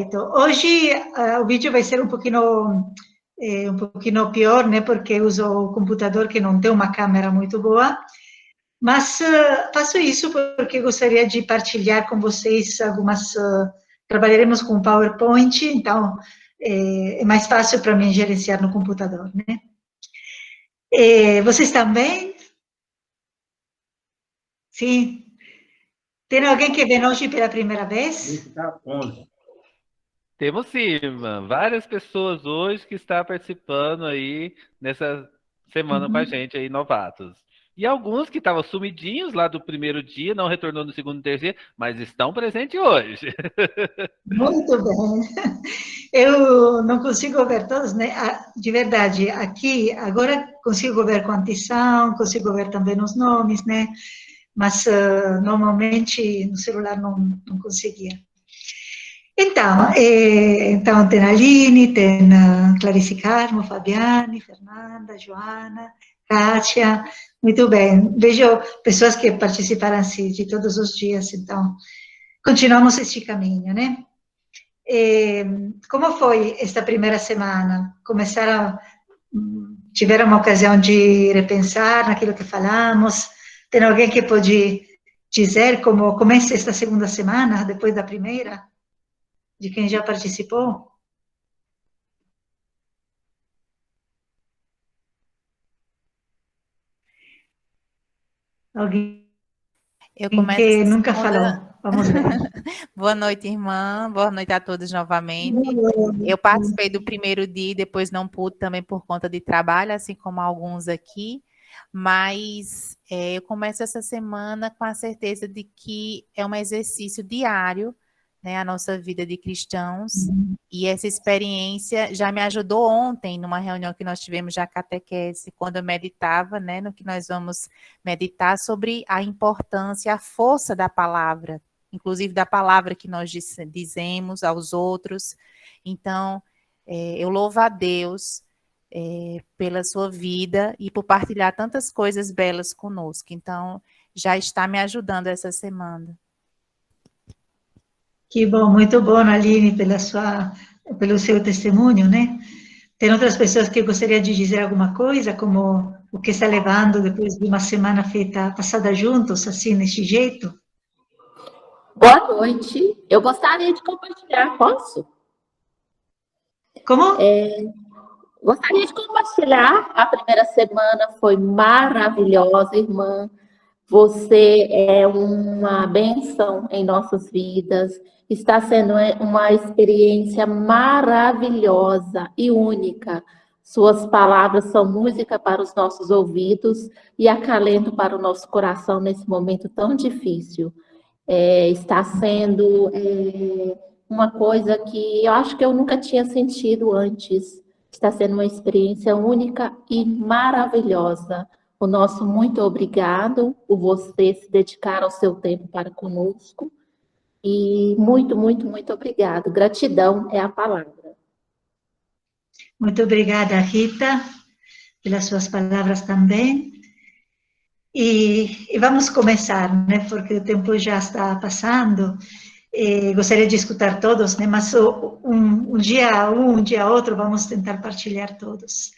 Perfeito. Hoje o vídeo vai ser um pouquinho pior, né? Porque uso o computador que não tem uma câmera muito boa. Mas faço isso porque gostaria de partilhar com vocês algumas. Trabalharemos com PowerPoint, então é mais fácil para mim gerenciar no computador, né? Vocês também? Sim. Tem alguém que vem hoje pela primeira vez? Temos sim, irmã. Várias pessoas hoje que estão participando aí nessa semana com a gente aí, novatos. E alguns que estavam sumidinhos lá do primeiro dia, não retornou no segundo e terceiro, mas estão presentes hoje. Muito bem. Eu não consigo ver todos, né? De verdade, aqui, agora consigo ver quantição, consigo ver também os nomes, né? Mas normalmente no celular não conseguia. Então tem a Aline, tem a Clarice Carmo, Fabiane, Fernanda, Joana, Kátia, muito bem. Vejo pessoas que participaram assim, de todos os dias, então continuamos este caminho, né? Como foi esta primeira semana? Tiveram uma ocasião de repensar naquilo que falamos? Tem alguém que pode dizer como começa esta segunda semana, depois da primeira? De quem já participou? Alguém Eu começo que essa nunca segunda. falou? Vamos ver. Boa noite, irmã. Boa noite a todos novamente. Eu participei do primeiro dia e depois não pude também por conta de trabalho, assim como alguns aqui. Mas eu começo essa semana com a certeza de que é um exercício diário, né, a nossa vida de cristãos. E essa experiência já me ajudou ontem, numa reunião que nós tivemos já catequese, quando eu meditava, né, no que nós vamos meditar sobre a importância, a força da palavra, inclusive da palavra que nós dizemos aos outros. Então, eu louvo a Deus pela sua vida e por partilhar tantas coisas belas conosco. Então, já está me ajudando essa semana. Que bom, muito bom, Aline, pelo seu testemunho, né? Tem outras pessoas que gostariam de dizer alguma coisa, como o que está levando depois de uma semana passada juntos, assim, desse jeito? Boa noite. Eu gostaria de compartilhar, posso? Como? Gostaria de compartilhar. A primeira semana foi maravilhosa, irmã. Você é uma bênção em nossas vidas. Está sendo uma experiência maravilhosa e única. Suas palavras são música para os nossos ouvidos e acalento para o nosso coração nesse momento tão difícil. Está sendo uma coisa que eu acho que eu nunca tinha sentido antes. Está sendo uma experiência única e maravilhosa. O nosso muito obrigado por você se dedicar ao seu tempo para conosco. E muito, muito, muito obrigado. Gratidão é a palavra. Muito obrigada, Rita, pelas suas palavras também. E vamos começar, né? Porque o tempo já está passando. Gostaria de escutar todos, né? Mas um dia outro, vamos tentar partilhar todos.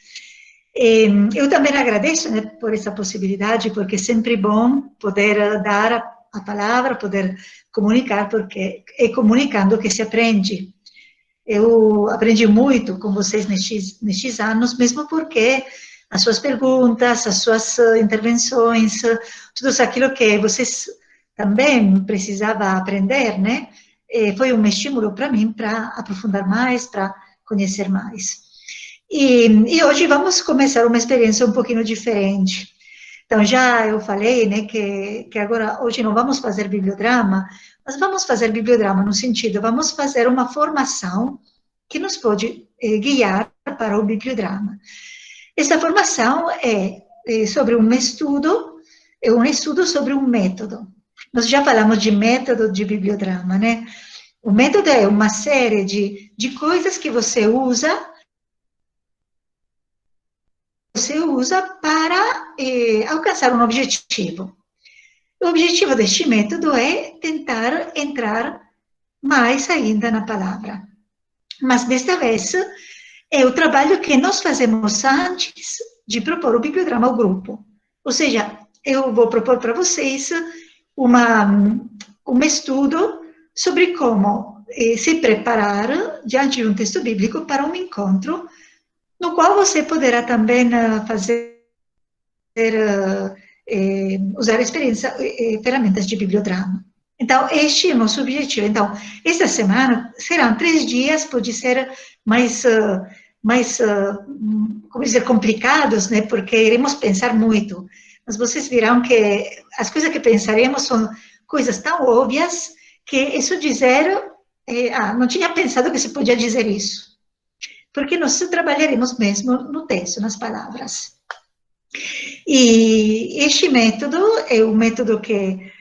Eu também agradeço, né, por essa possibilidade, porque é sempre bom poder dar a palavra, poder comunicar, porque é comunicando que se aprende. Eu aprendi muito com vocês nestes anos, mesmo porque as suas perguntas, as suas intervenções, tudo aquilo que vocês também precisavam aprender, né? Foi um estímulo para mim para aprofundar mais, para conhecer mais. E hoje vamos começar uma experiência um pouquinho diferente. Então, já eu falei, né, que agora, hoje não vamos fazer bibliodrama, mas vamos fazer bibliodrama no sentido, vamos fazer uma formação que nos pode guiar para o bibliodrama. Essa formação é sobre um estudo sobre um método. Nós já falamos de método de bibliodrama, né? O método é uma série de coisas que você usa para alcançar um objetivo. O objetivo deste método é tentar entrar mais ainda na palavra. Mas desta vez é o trabalho que nós fazemos antes de propor o bibliodrama ao grupo. Ou seja, eu vou propor para vocês um estudo sobre como se preparar diante de um texto bíblico para um encontro, no qual você poderá também usar ferramentas de bibliodrama. Então, este é o nosso objetivo. Então, esta semana serão 3 dias, pode ser mais como dizer, complicados, né? Porque iremos pensar muito. Mas vocês verão que as coisas que pensaremos são coisas tão óbvias que isso dizer, não tinha pensado que se podia dizer isso. Porque nós trabalharemos mesmo no texto, nas palavras. E este método é um método que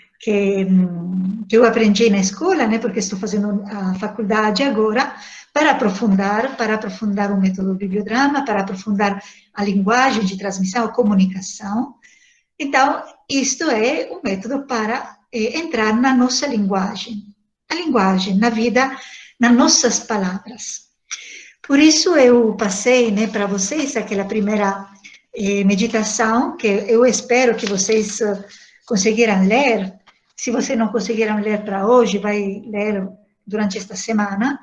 eu aprendi na escola, né, porque estou fazendo a faculdade agora, para aprofundar o método bibliodrama, para aprofundar a linguagem de transmissão, a comunicação. Então, isto é um método para entrar na nossa linguagem, a linguagem, na vida, nas nossas palavras. Por isso, eu passei, né, para vocês aquela primeira meditação, que eu espero que vocês conseguiram ler. Se vocês não conseguiram ler para hoje, vai ler durante esta semana.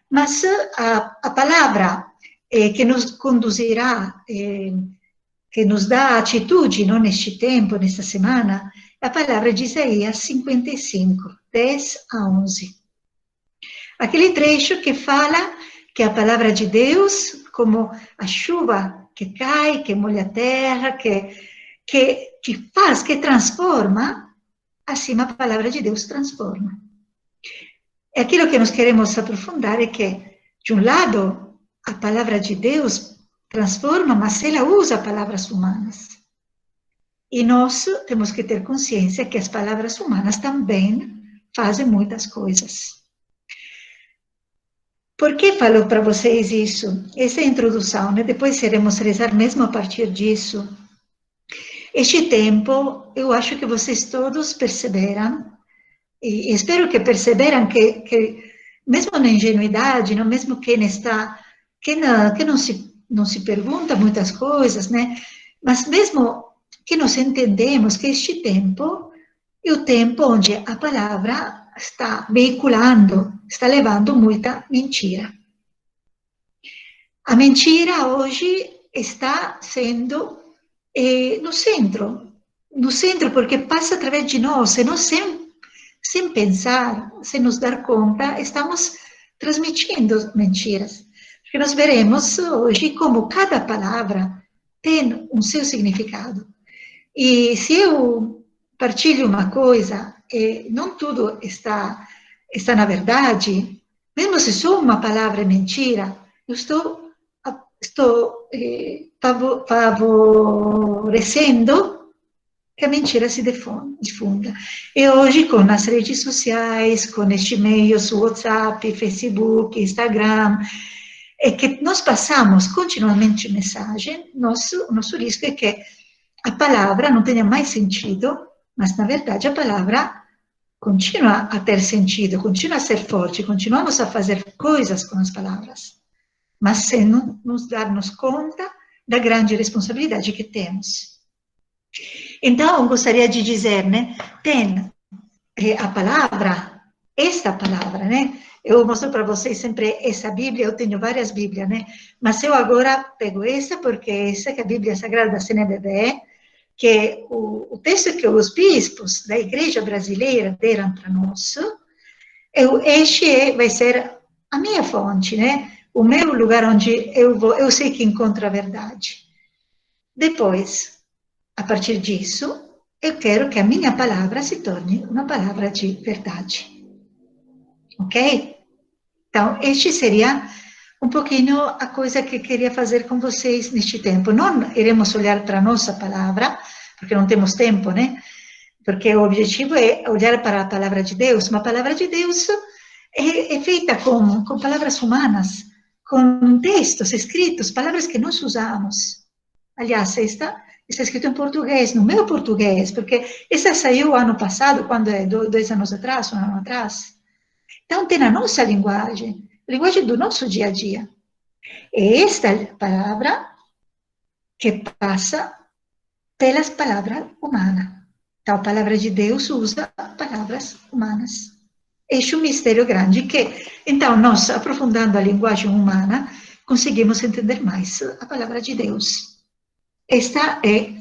Mas a palavra que nos conduzirá, que nos dá atitude, não, neste tempo, nesta semana, é a palavra de Isaías 55, 10 a 11. Aquele trecho que fala que a palavra de Deus, como a chuva que cai, que molha a terra, que faz, que transforma, assim a palavra de Deus transforma. E aquilo que nós queremos aprofundar é que, de um lado, a palavra de Deus transforma, mas ela usa palavras humanas. E nós temos que ter consciência que as palavras humanas também fazem muitas coisas. Por que falo para vocês isso? Essa é a introdução, né? Depois iremos rezar mesmo a partir disso. Este tempo, eu acho que vocês todos perceberam, e espero que perceberam que mesmo na ingenuidade, não, mesmo quem está, que não se pergunta muitas coisas, né? Mas mesmo que nós entendemos que este tempo é o tempo onde a palavra está veiculando, está levando muita mentira. A mentira hoje está sendo no centro, porque passa através de nós, e nós sem pensar, sem nos dar conta, estamos transmitindo mentiras. Porque nós veremos hoje como cada palavra tem um seu significado. E se eu partilho uma coisa, não tudo está na verdade, mesmo se só uma palavra é mentira, eu estou favorecendo que a mentira se difunda. E hoje, com as redes sociais, com este meio, WhatsApp, Facebook, Instagram, é que nós passamos continuamente mensagem, o nosso risco é que a palavra não tenha mais sentido, mas, na verdade, a palavra continua a ter sentido, continua a ser forte, continuamos a fazer coisas com as palavras, mas sem nos darmos conta da grande responsabilidade que temos. Então, gostaria de dizer, né, tem a palavra, esta palavra, né, eu mostro para vocês sempre essa Bíblia, eu tenho várias Bíblias, né, mas eu agora pego essa, porque essa que é a Bíblia Sagrada da CNBB, que o texto que os bispos da Igreja Brasileira deram para nós, este vai ser a minha fonte, né, o meu lugar onde eu sei que encontro a verdade. Depois, a partir disso, eu quero que a minha palavra se torne uma palavra de verdade. Ok? Então, este seria um pouquinho a coisa que eu queria fazer com vocês neste tempo. Não iremos olhar para a nossa palavra, porque não temos tempo, né? Porque o objetivo é olhar para a palavra de Deus. Uma palavra de Deus é feita com palavras humanas, com textos escritos, palavras que nós usamos. Aliás, está escrito em português, no meu português, porque essa saiu ano passado, quando é 2 anos atrás, 1 ano atrás. Então, tem a nossa linguagem. linguagem do nosso dia a dia. É esta palavra que passa pelas palavras humanas. Então, a palavra de Deus usa palavras humanas. Este é um mistério grande que, então, nós, aprofundando a linguagem humana, conseguimos entender mais a palavra de Deus. Esta é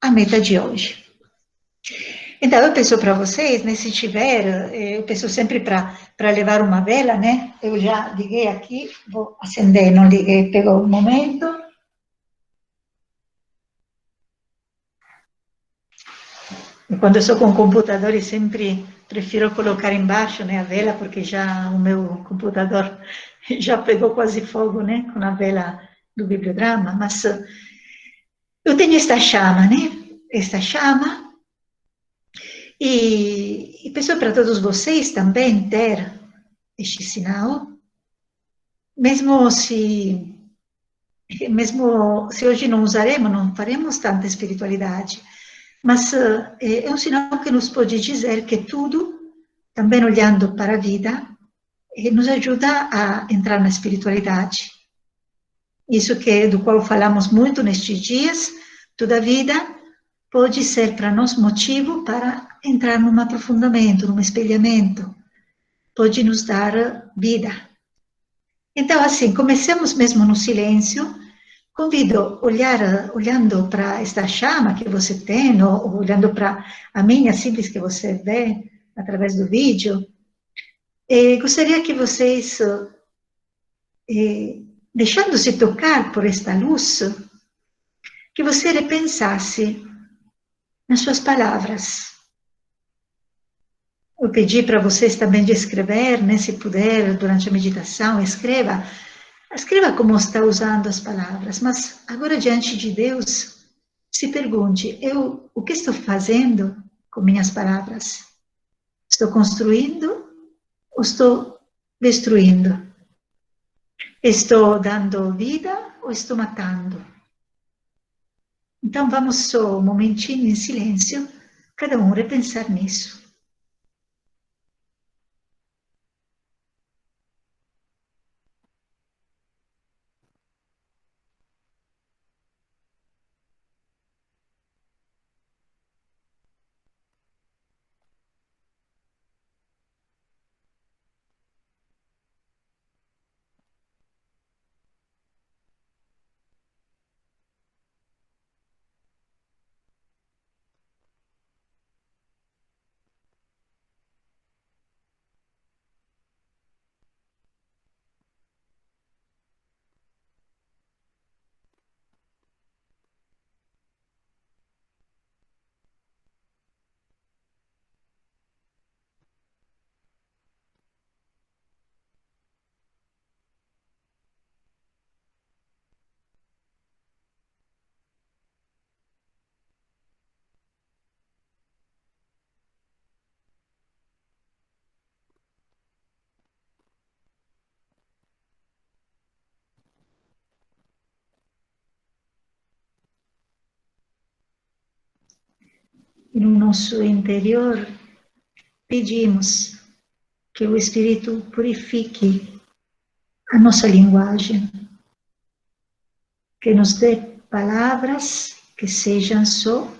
a meta de hoje. Então, eu peço para vocês, né, se tiver, eu peço sempre para levar uma vela, né? Eu já liguei aqui, vou acender, não liguei, pegou um momento. E quando eu sou com o computador, eu sempre prefiro colocar embaixo, né, a vela, porque já o meu computador já pegou quase fogo, né, com a vela do bibliodrama, mas eu tenho esta chama, né, esta chama, e peço para todos vocês também ter este sinal, mesmo se hoje não usaremos, não faremos tanta espiritualidade, mas é um sinal que nos pode dizer que tudo, também olhando para a vida, nos ajuda a entrar na espiritualidade. Isso do qual falamos muito nestes dias, toda a vida pode ser para nós motivo para entrar num aprofundamento, num espelhamento, pode nos dar vida. Então, assim, comecemos mesmo no silêncio. Convido olhando para esta chama que você tem, ou olhando para a minha simples que você vê através do vídeo, gostaria que vocês, deixando-se tocar por esta luz, que você repensasse nas suas palavras. Eu pedi para vocês também de escrever, né, se puder, durante a meditação, escreva como está usando as palavras, mas agora, diante de Deus, se pergunte, o que estou fazendo com minhas palavras? Estou construindo ou estou destruindo? Estou dando vida ou estou matando? Então, vamos só um momentinho em silêncio, cada um repensar nisso. No nosso interior, pedimos que o Espírito purifique a nossa linguagem, que nos dê palavras que sejam só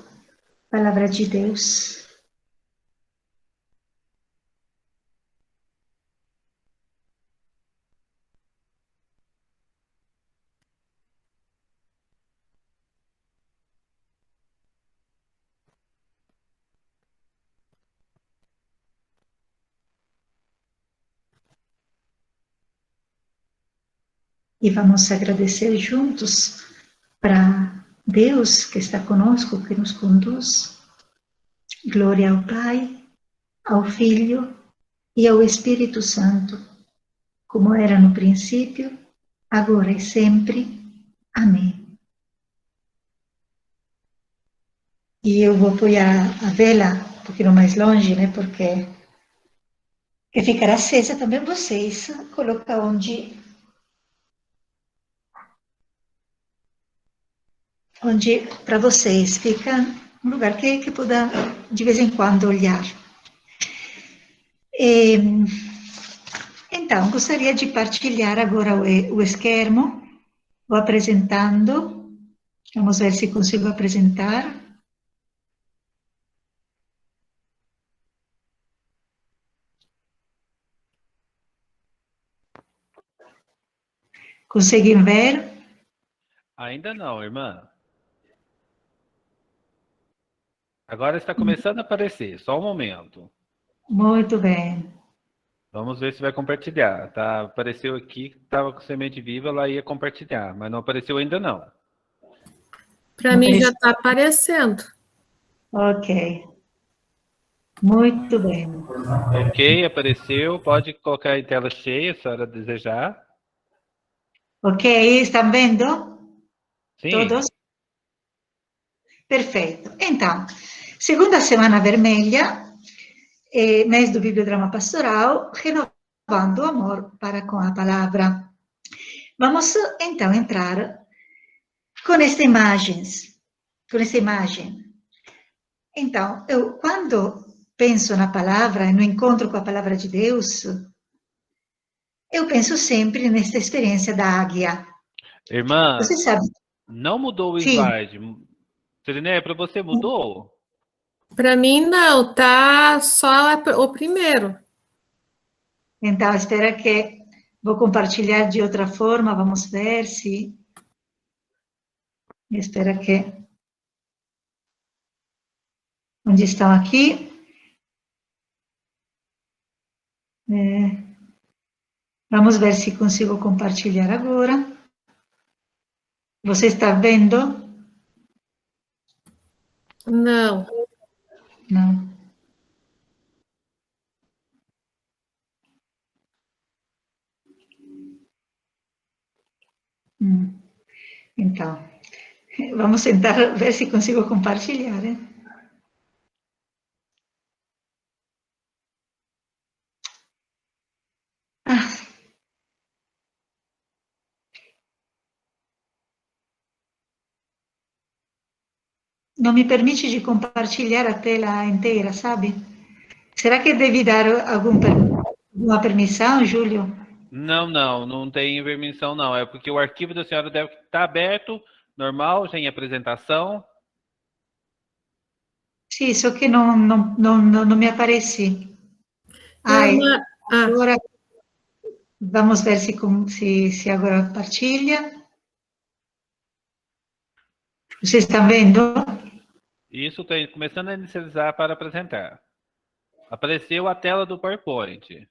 palavra de Deus. E vamos agradecer juntos para Deus que está conosco, que nos conduz. Glória ao Pai, ao Filho e ao Espírito Santo, como era no princípio, agora e sempre. Amém. E eu vou apoiar a vela um pouquinho mais longe, né, porque ficará acesa também vocês. Coloca onde para vocês fica um lugar que puder de vez em quando olhar. Então, gostaria de partilhar agora o schermo. Vou apresentando. Vamos ver se consigo apresentar. Conseguem ver? Ainda não, irmã. Agora está começando a aparecer, só um momento. Muito bem. Vamos ver se vai compartilhar. Tá? Apareceu aqui que estava com semente viva, ela ia compartilhar, mas não apareceu ainda não. Para mim já está aparecendo. Ok. Muito bem. Ok, apareceu. Pode colocar em tela cheia, se a senhora desejar. Ok, estão vendo? Sim. Todos? Perfeito. Então, segunda semana vermelha, mês do Bibliodrama Pastoral, renovando o amor para com a palavra. Vamos, então, entrar com esta imagem. Então, quando penso na palavra, no encontro com a palavra de Deus, eu penso sempre nesta experiência da águia. Irmã, Você sabe? não mudou o Sim. slide. Sirineia, para você mudou? Para mim não, tá só o primeiro. Então, espera que vou compartilhar de outra forma, vamos ver se... Espera que... Onde estão aqui? Vamos ver se consigo compartilhar agora. Você está vendo? Não. Não. Então, vamos tentar ver se consigo compartilhar, hein? Não me permite de compartilhar a tela inteira, sabe? Será que deve dar alguma permissão, Júlio? Não tem permissão não. É porque o arquivo da senhora deve estar aberto, normal, já em apresentação. Sim, só que não me apareci. Ai, agora vamos ver se agora partilha. Vocês estão vendo? Isso está começando a inicializar para apresentar. Apareceu a tela do PowerPoint.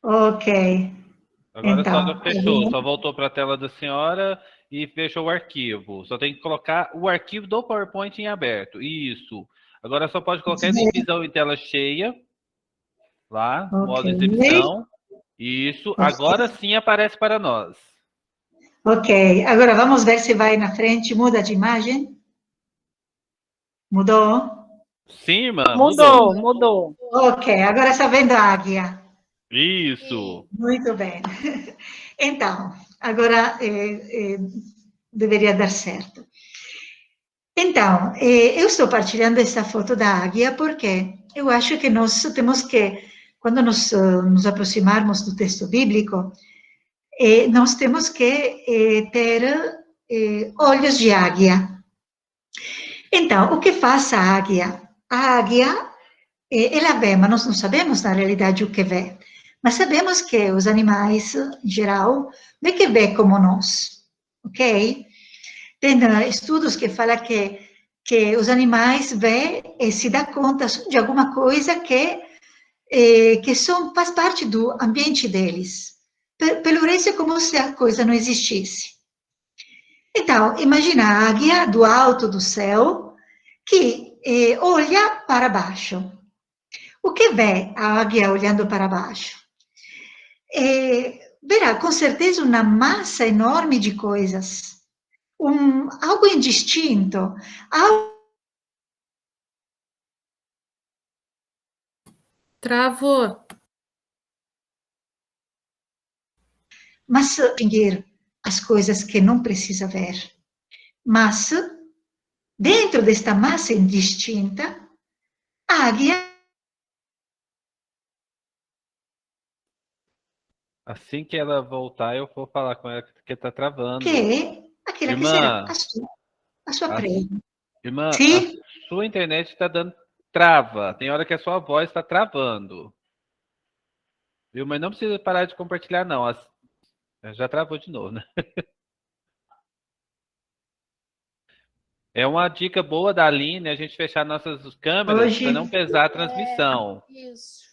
Ok. Agora Então, só fechou, só voltou para a tela da senhora e fechou o arquivo. Só tem que colocar o arquivo do PowerPoint em aberto. Isso. Agora só pode colocar exibição em tela cheia. Lá, modo exibição. Isso. Agora sim aparece para nós. Ok. Agora vamos ver se vai na frente. Muda de imagem. Mudou? Sim, irmã. Mudou. Ok. Agora está vendo a águia. Isso. Muito bem. Então, agora deveria dar certo. Então, eu estou partilhando essa foto da águia porque eu acho que nós temos que, quando nos aproximarmos do texto bíblico, nós temos que ter olhos de águia. Então, o que faz a águia? A águia, ela vê, mas nós não sabemos na realidade o que vê. Mas sabemos que os animais, em geral, não é que vê como nós, ok? Tem estudos que falam que os animais vê e se dá conta de alguma coisa que faz parte do ambiente deles. Pelo resto, é como se a coisa não existisse. Então, imagina a águia do alto do céu que olha para baixo. O que vê a águia olhando para baixo? Verá, com certeza, uma massa enorme de coisas. Algo indistinto, algo... Travou. Mas distinguir as coisas que não precisa ver. Mas, dentro desta massa indistinta, a águia Assim que ela voltar, eu vou falar com ela que tá travando. Que é aquela que será a sua presa. Irmã, a Sim? sua internet está dando trava. Tem hora que a sua voz está travando. Viu? Mas não precisa parar de compartilhar, não. Já travou de novo, né? É uma dica boa da Aline a gente fechar nossas câmeras para não pesar a transmissão. Isso.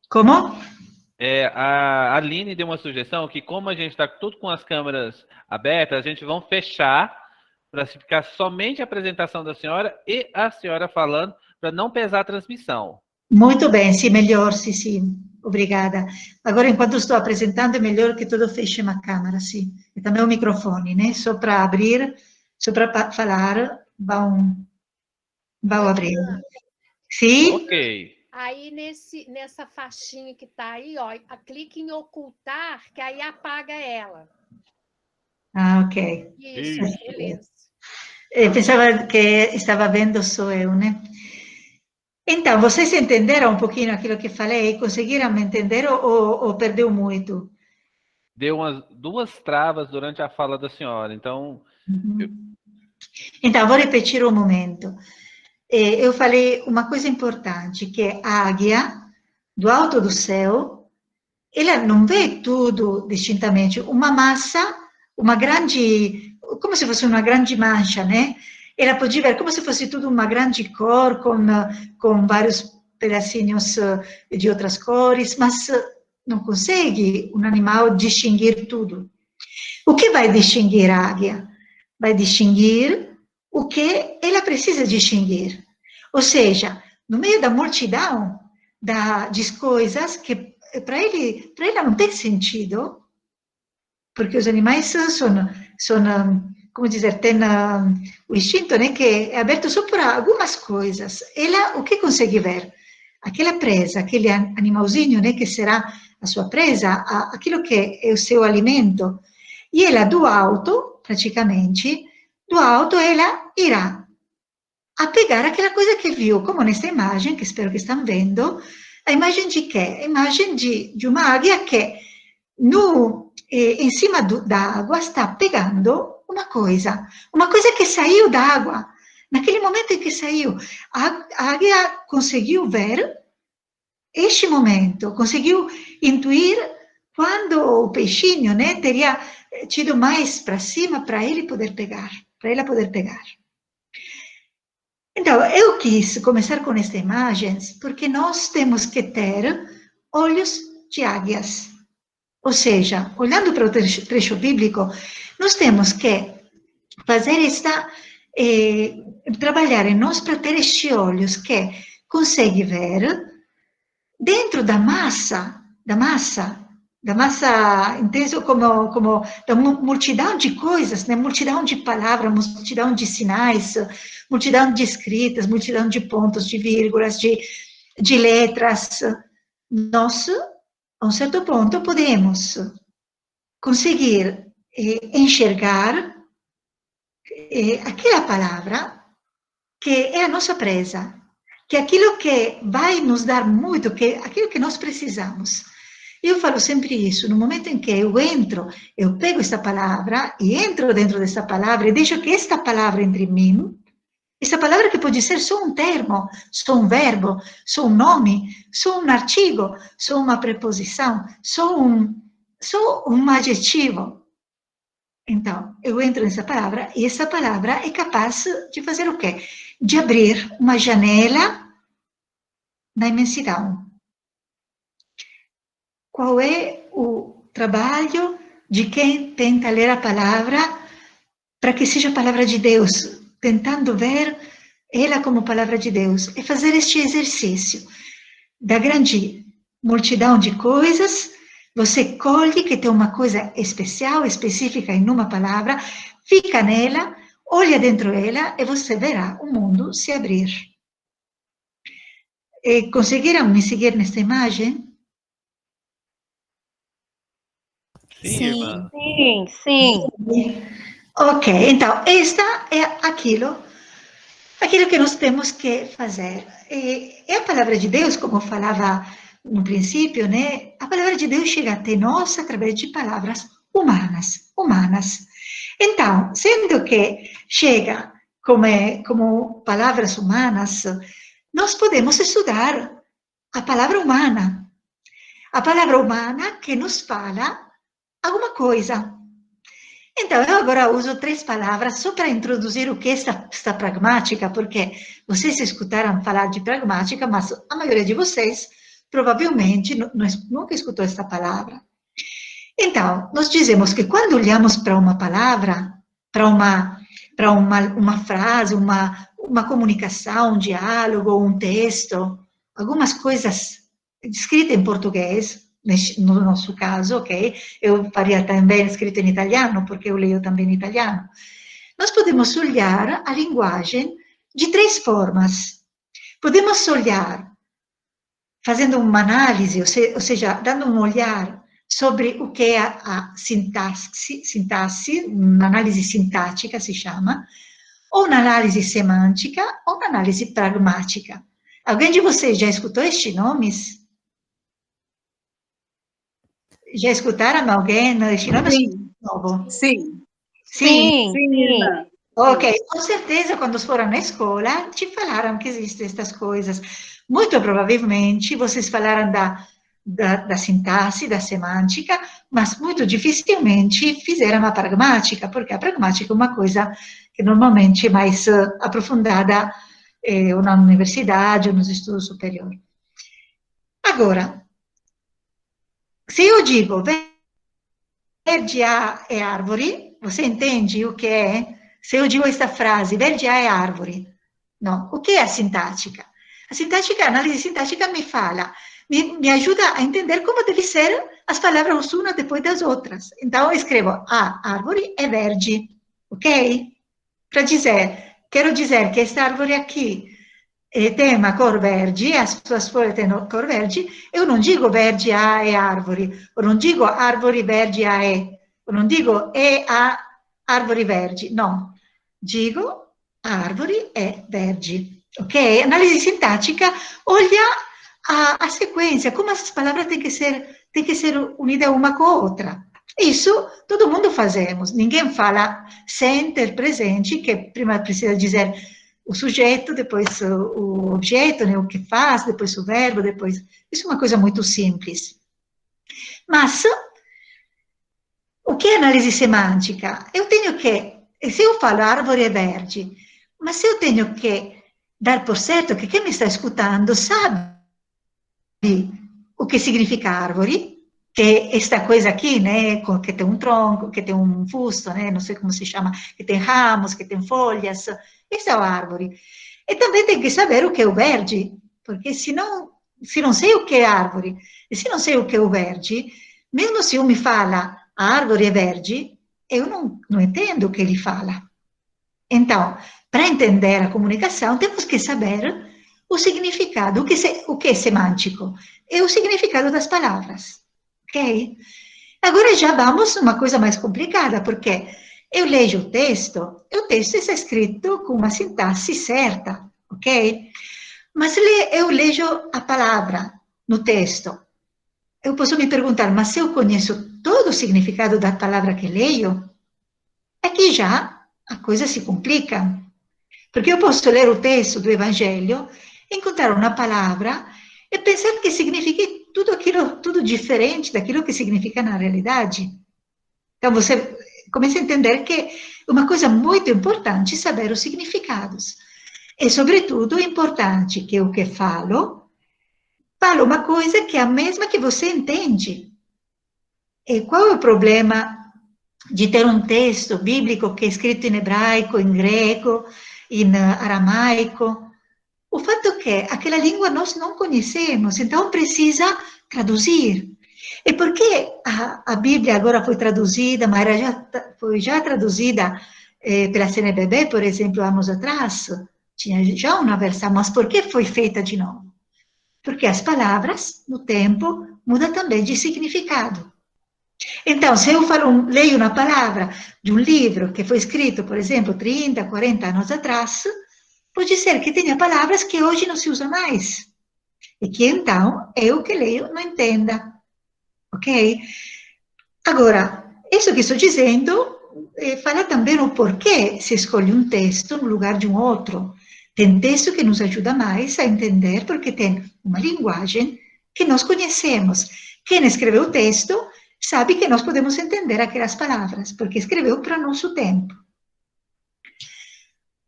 Como? A Aline deu uma sugestão que, como a gente está tudo com as câmeras abertas, a gente vai fechar para ficar somente a apresentação da senhora e a senhora falando, para não pesar a transmissão. Muito bem, sim, melhor, sim. Obrigada. Agora, enquanto estou apresentando, é melhor que todo feche a câmera, sim. E também o microfone, né? Só para abrir, só para falar, vão abrindo. Sim? Ok. Aí, nessa faixinha que está aí, ó, clique em ocultar, que aí apaga ela. Ah, ok. Isso, beleza. Eu pensava que estava vendo só eu, né? Então, vocês entenderam um pouquinho aquilo que falei? Conseguiram me entender ou perdeu muito? Deu umas 2 travas durante a fala da senhora, então... Então, vou repetir um momento. Eu falei uma coisa importante, que a águia, do alto do céu, ela não vê tudo distintamente. Uma massa, uma grande, como se fosse uma grande mancha, né? Ela pode ver como se fosse tudo uma grande cor, com vários pedacinhos de outras cores, mas não consegue um animal distinguir tudo. O que vai distinguir a águia? Vai distinguir o que ela precisa distinguir. Ou seja, no meio da multidão de coisas que para ela não tem sentido, porque os animais são como dizer, tem o instinto, né, que é aberto só para algumas coisas. Ela, o que consegue ver? Aquela presa, aquele animalzinho, né, que será a sua presa, aquilo que é o seu alimento. E ela, do alto, praticamente, do alto, ela irá a pegar aquela coisa que viu, como nessa imagem, que espero que estão vendo, a imagem de quê? A imagem de uma águia que, em cima da água, está pegando uma coisa que saiu da água. Naquele momento em que saiu, a águia conseguiu ver este momento, conseguiu intuir quando o peixinho, né, teria tido mais para cima para ele poder pegar, para ela poder pegar. Então, eu quis começar com estas imagens porque nós temos que ter olhos de águias. Ou seja, olhando para o trecho bíblico, nós temos que fazer trabalhar em nós para ter estes olhos que consegue ver dentro da massa, entendido como da multidão de coisas, né? Multidão de palavras, multidão de sinais, multidão de escritas, multidão de pontos, de vírgulas, de letras. Nós, a um certo ponto, podemos conseguir enxergar aquela palavra que é a nossa presa, que é aquilo que vai nos dar muito, que é aquilo que nós precisamos. Eu falo sempre isso, no momento em que eu pego essa palavra e entro dentro dessa palavra e deixo que esta palavra entre em mim, essa palavra que pode ser só um termo, só um verbo, só um nome, só um artigo, só uma preposição, só um adjetivo. Então, eu entro nessa palavra e essa palavra é capaz de fazer o quê? De abrir uma janela na imensidão. Qual é o trabalho de quem tenta ler a palavra para que seja a palavra de Deus, tentando ver ela como palavra de Deus? É fazer este exercício da grande multidão de coisas. Você colhe que tem uma coisa especial, específica em uma palavra, fica nela, olha dentro dela e você verá o mundo se abrir. Conseguiram me seguir nesta imagem? Sim, irmã. Sim. Ok, então, esta é aquilo que nós temos que fazer. É a palavra de Deus, como falava no princípio, né, a palavra de Deus chega até nós através de palavras humanas. Então, sendo que chega como palavras humanas, nós podemos estudar a palavra humana que nos fala alguma coisa. Então, eu agora uso 3 palavras só para introduzir o que é esta pragmática, porque vocês escutaram falar de pragmática, mas a maioria de vocês provavelmente nunca escutou esta palavra. Então, nós dizemos que quando olhamos para uma palavra, para uma frase, uma comunicação, um diálogo, um texto, algumas coisas escritas em português, no nosso caso, ok? Eu faria também escrito em italiano, porque eu leio também em italiano. Nós podemos olhar a linguagem de 3 formas. Podemos olhar fazendo uma análise, ou seja, dando um olhar sobre o que é a sintaxe, uma análise sintática se chama, ou uma análise semântica, ou uma análise pragmática. Alguém de vocês já escutou estes nomes? Já escutaram alguém estes nomes? Sim. Novo? Sim. Sim. Sim. Ok, com certeza quando foram na escola te falaram que existem estas coisas. Muito provavelmente vocês falaram da sintaxe, da semântica, mas muito dificilmente fizeram a pragmática, porque a pragmática é uma coisa que normalmente é mais aprofundada ou na universidade ou nos estudos superiores. Agora, se eu digo verde é árvore, você entende o que é? Se eu digo esta frase, verde é árvore, não. O que é a sintática? A análise sintática me fala, me ajuda a entender como devem ser as palavras umas depois das outras. Então, eu escrevo, a árvore é verde, ok? Para dizer, quero dizer que esta árvore aqui tem uma cor verde, as suas folhas têm cor verde, eu não digo verde é árvore, ou não digo árvore verde é, ou não digo a árvore verde, não. Digo, a árvore é verde, ok? Análise sintática olha a sequência, como essas palavras têm que ser unidas uma com a outra. Isso todo mundo fazemos, ninguém fala sem ter presente que primeiro precisa dizer o sujeito, depois o objeto, né, o que faz, depois o verbo, depois... Isso é uma coisa muito simples. Mas, o que é análise semântica? Eu tenho que, se eu falo árvore é verde, mas eu tenho que dar por certo que quem me está escutando sabe o que significa árvore, que é esta coisa aqui, né, que tem um tronco, que tem um fusto, né, não sei como se chama, que tem ramos, que tem folhas, essa é a árvore. E também tem que saber o que é o verde, porque se não sei o que é árvore, e se não sei o que é o verde, mesmo se um me fala a árvore é verde, eu não entendo o que ele fala. Então, para entender a comunicação, temos que saber o significado, o que é semântico, é o significado das palavras, ok? Agora já vamos a uma coisa mais complicada, porque eu leio o texto está escrito com uma sintaxe certa, ok? Mas eu leio a palavra no texto. Eu posso me perguntar, mas se eu conheço todo o significado da palavra que leio, aqui já a coisa se complica. Porque eu posso ler o texto do Evangelho, encontrar uma palavra e pensar que signifique tudo diferente daquilo que significa na realidade. Então, você começa a entender que é uma coisa muito importante saber os significados. E, sobretudo, é importante que o que falo uma coisa que é a mesma que você entende. E qual é o problema de ter um texto bíblico que é escrito em hebraico, em grego, em aramaico? O fato é que aquela língua nós não conhecemos, então precisa traduzir. E por que a Bíblia agora foi traduzida, mas foi já traduzida pela CNBB, por exemplo, anos atrás? Tinha já uma versão, mas por que foi feita de novo? Porque as palavras, no tempo, mudam também de significado. Então, se eu leio uma palavra de um livro que foi escrito, por exemplo, 30, 40 anos atrás, pode ser que tenha palavras que hoje não se usam mais. e que então eu que leio não entenda, ok? Agora, isso que estou dizendo fala também o porquê se escolhe um texto no lugar de um outro. Tem texto que nos ajuda mais a entender porque tem uma linguagem que nós conhecemos. Quem escreveu o texto sabe que nós podemos entender aquelas palavras, porque escreveu para nosso tempo.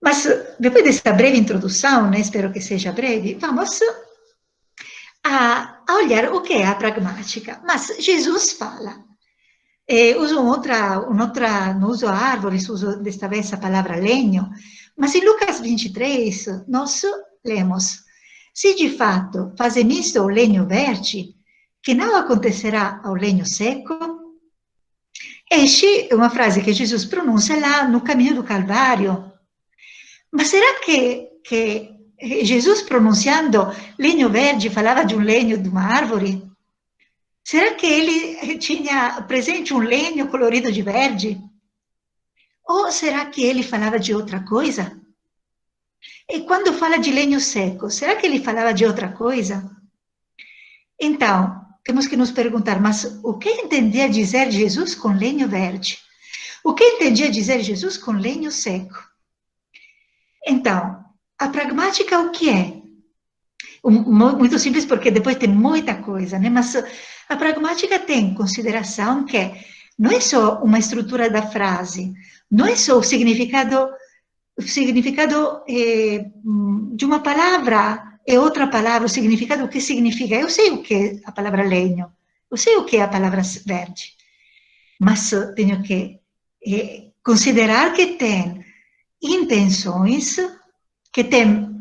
Mas, depois dessa breve introdução, né, espero que seja breve, vamos a olhar o que é a pragmática. Mas Jesus fala. Uso não uso árvores, uso desta vez a palavra legno, mas em Lucas 23 nós lemos: se de fato fazem isto ao legno verde, que não acontecerá ao legno seco? Esta é uma frase que Jesus pronuncia lá no caminho do Calvário. Mas será que Jesus pronunciando legno verde falava de um legno de uma árvore? Será que ele tinha presente um legno colorido de verde? Ou será que ele falava de outra coisa? E quando fala de legno seco, será que ele falava de outra coisa? Então, temos que nos perguntar, mas o que entendia dizer Jesus com legno verde? O que entendia dizer Jesus com legno seco? Então, a pragmática o que é? Muito simples, porque depois tem muita coisa, né? Mas a pragmática tem em consideração que não é só uma estrutura da frase, não é só o significado de uma palavra e outra palavra, o significado, o que significa. Eu sei o que é a palavra legno, eu sei o que é a palavra verde, mas tenho que considerar que tem intenções, que tem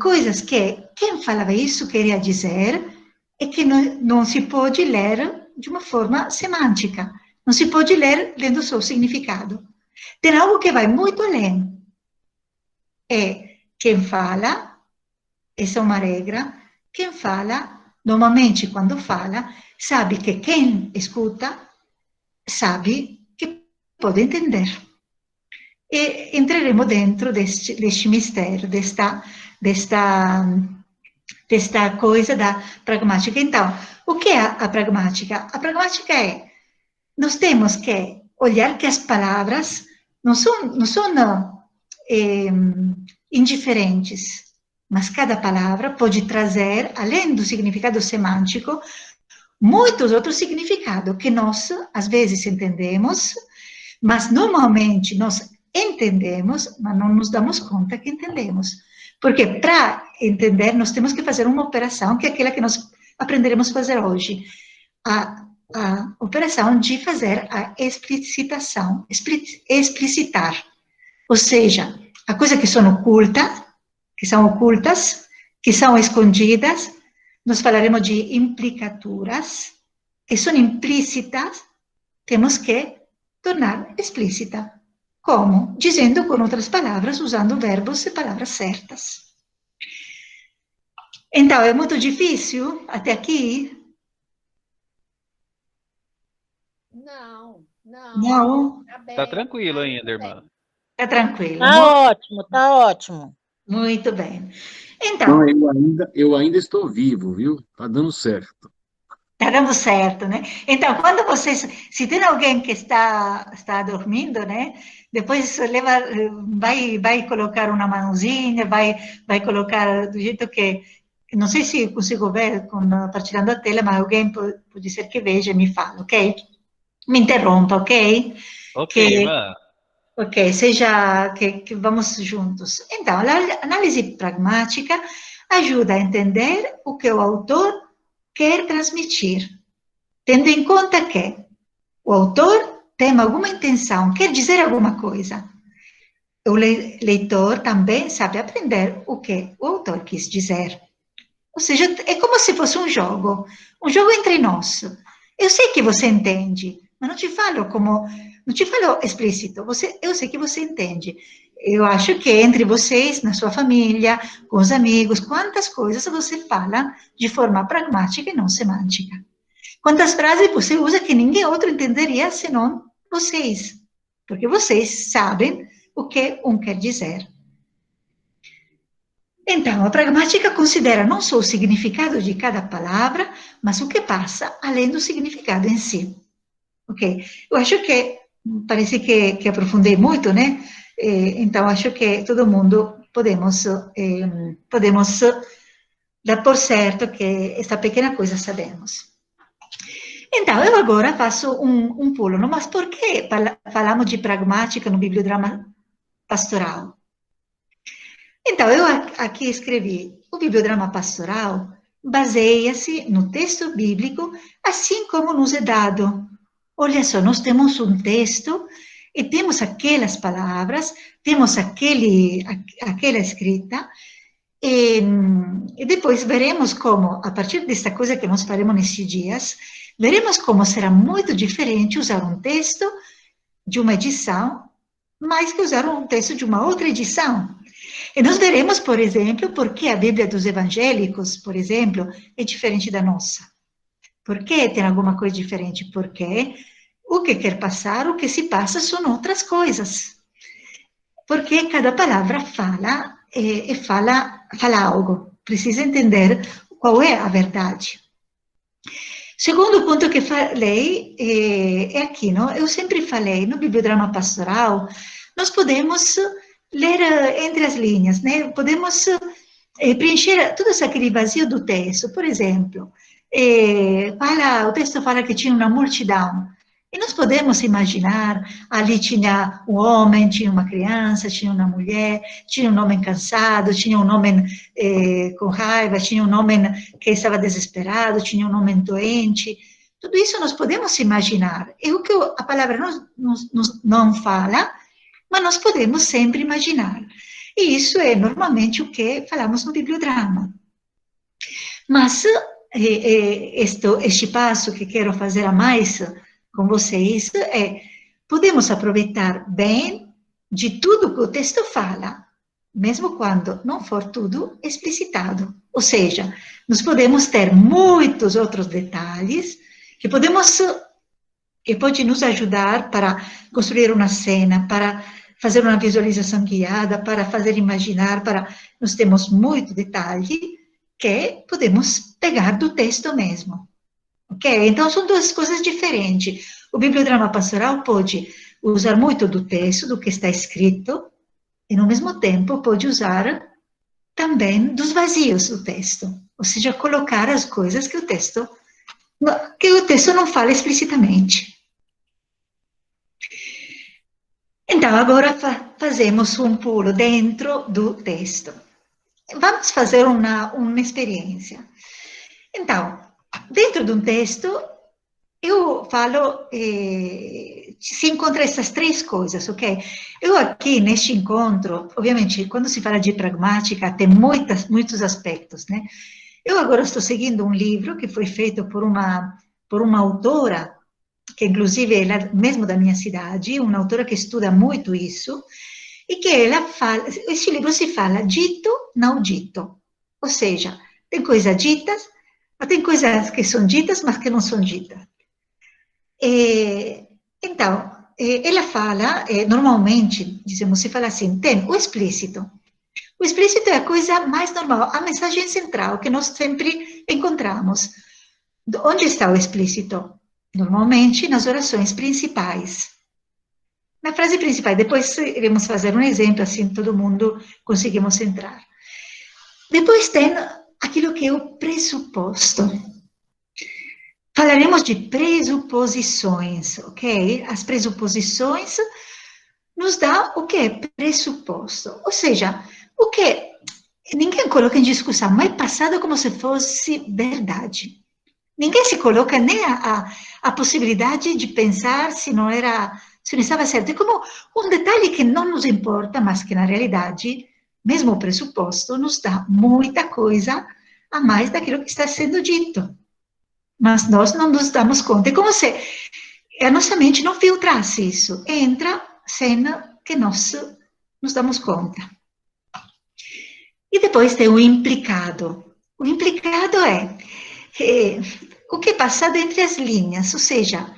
coisas que quem falava isso queria dizer e que não se pode ler de uma forma semântica, não se pode ler lendo só o significado. Tem algo que vai muito além. Quem fala, essa é uma regra, quem fala, normalmente quando fala, sabe que quem escuta sabe que pode entender. E entreremo dentro deste mistério, desta coisa da pragmática. Então, o que é a pragmática? A pragmática nós temos que olhar que as palavras não são indiferentes, mas cada palavra pode trazer, além do significado semântico, muitos outros significados que nós, às vezes, entendemos, mas normalmente nós entendemos, mas não nos damos conta que entendemos. Porque para entender, nós temos que fazer uma operação, que é aquela que nós aprenderemos a fazer hoje. A operação de fazer a explicitação, explicitar. Ou seja, a coisa que são ocultas, que são escondidas, nós falaremos de implicaturas, que são implícitas, temos que tornar explícita. Como? Dizendo com outras palavras, usando verbos e palavras certas. Então, é muito difícil até aqui? Não. Não? Tá tranquilo ainda, irmã. Tá tranquilo. Tá ótimo. Muito bem. Então, eu ainda estou vivo, viu? Tá dando certo. tá dando certo, né? Então, quando vocês, se tem alguém que está dormindo, né? Depois vai colocar uma mãozinha, vai colocar do jeito que, não sei se consigo ver partilhando a tela, mas alguém pode ser que veja e me fala, ok? Me interrompa, ok? Ok, irmã. Ok, seja que vamos juntos. Então, a análise pragmática ajuda a entender o que o autor quer transmitir, tendo em conta que o autor tem alguma intenção, quer dizer alguma coisa. O leitor também sabe aprender o que o autor quis dizer. Ou seja, é como se fosse um jogo entre nós. Eu sei que você entende, mas não te falo explícito, eu sei que você entende. Eu acho que entre vocês, na sua família, com os amigos, quantas coisas você fala de forma pragmática e não semântica. Quantas frases você usa que ninguém outro entenderia senão vocês, porque vocês sabem o que um quer dizer. Então, a pragmática considera não só o significado de cada palavra, mas o que passa além do significado em si. Ok? Eu acho que, parece que aprofundei muito, né? Então, acho que todo mundo podemos dar por certo que essa pequena coisa sabemos. Então, eu agora faço um pulo, não? Mas por que falamos de pragmática no bibliodrama pastoral? Então, eu aqui escrevi, o bibliodrama pastoral baseia-se no texto bíblico, assim como nos é dado. Olha só, nós temos um texto e temos aquelas palavras, temos aquela escrita, e depois veremos como, a partir desta coisa que nós faremos nesses dias, veremos como será muito diferente usar um texto de uma edição, mais que usar um texto de uma outra edição. E nós veremos, por exemplo, por que a Bíblia dos evangélicos, por exemplo, é diferente da nossa. Por que tem alguma coisa diferente? Porque o que quer passar, o que se passa são outras coisas. Porque cada palavra fala algo. Precisa entender qual é a verdade. Segundo ponto que falei é aqui, não? Eu sempre falei, no bibliodrama pastoral, nós podemos ler entre as linhas, né? Podemos preencher todo aquele vazio do texto. Por exemplo, o texto fala que tinha uma multidão. E nós podemos imaginar, ali tinha um homem, tinha uma criança, tinha uma mulher, tinha um homem cansado, tinha um homem com raiva, tinha um homem que estava desesperado, tinha um homem doente. Tudo isso nós podemos imaginar. É o que a palavra não fala, mas nós podemos sempre imaginar. E isso é normalmente o que falamos no bibliodrama. Mas este passo que quero fazer a mais com vocês podemos aproveitar bem de tudo que o texto fala, mesmo quando não for tudo explicitado. Ou seja, nós podemos ter muitos outros detalhes que podem nos ajudar para construir uma cena, para fazer uma visualização guiada, para fazer imaginar, nós temos muito detalhe que podemos pegar do texto mesmo. Ok? Então, são duas coisas diferentes. O bibliodrama pastoral pode usar muito do texto, do que está escrito, e, no mesmo tempo, pode usar também dos vazios do texto. Ou seja, colocar as coisas que o texto não fala explicitamente. Então, agora fazemos um pulo dentro do texto. Vamos fazer uma experiência. Então, dentro de um texto, eu falo, se encontra essas três coisas, ok? Eu aqui, neste encontro, obviamente, quando se fala de pragmática, tem muitos aspectos, né? Eu agora estou seguindo um livro que foi feito por uma autora, que inclusive é mesmo da minha cidade, uma autora que estuda muito isso, e que ela fala, esse livro se fala dito, não dito. Ou seja, tem coisas ditas, mas tem coisas que são ditas, mas que não são ditas. Então, ela fala, normalmente, dizemos, se fala assim, tem o explícito. O explícito é a coisa mais normal, a mensagem central que nós sempre encontramos. Onde está o explícito? Normalmente, nas orações principais. Na frase principal, depois iremos fazer um exemplo, assim todo mundo conseguimos entrar. Depois tem aquilo que é o pressuposto. Falaremos de pressuposições, ok? As pressuposições nos dão o que é pressuposto. Ou seja, o que ninguém coloca em discussão, mas é passado como se fosse verdade. Ninguém se coloca nem a possibilidade de pensar se não estava certo. É como um detalhe que não nos importa, mas que na realidade, mesmo o pressuposto, nos dá muita coisa a mais daquilo que está sendo dito. Mas nós não nos damos conta. É como se a nossa mente não filtrasse isso. Entra sem que nós nos damos conta. E depois tem o implicado. O implicado é o que é passado entre as linhas, ou seja,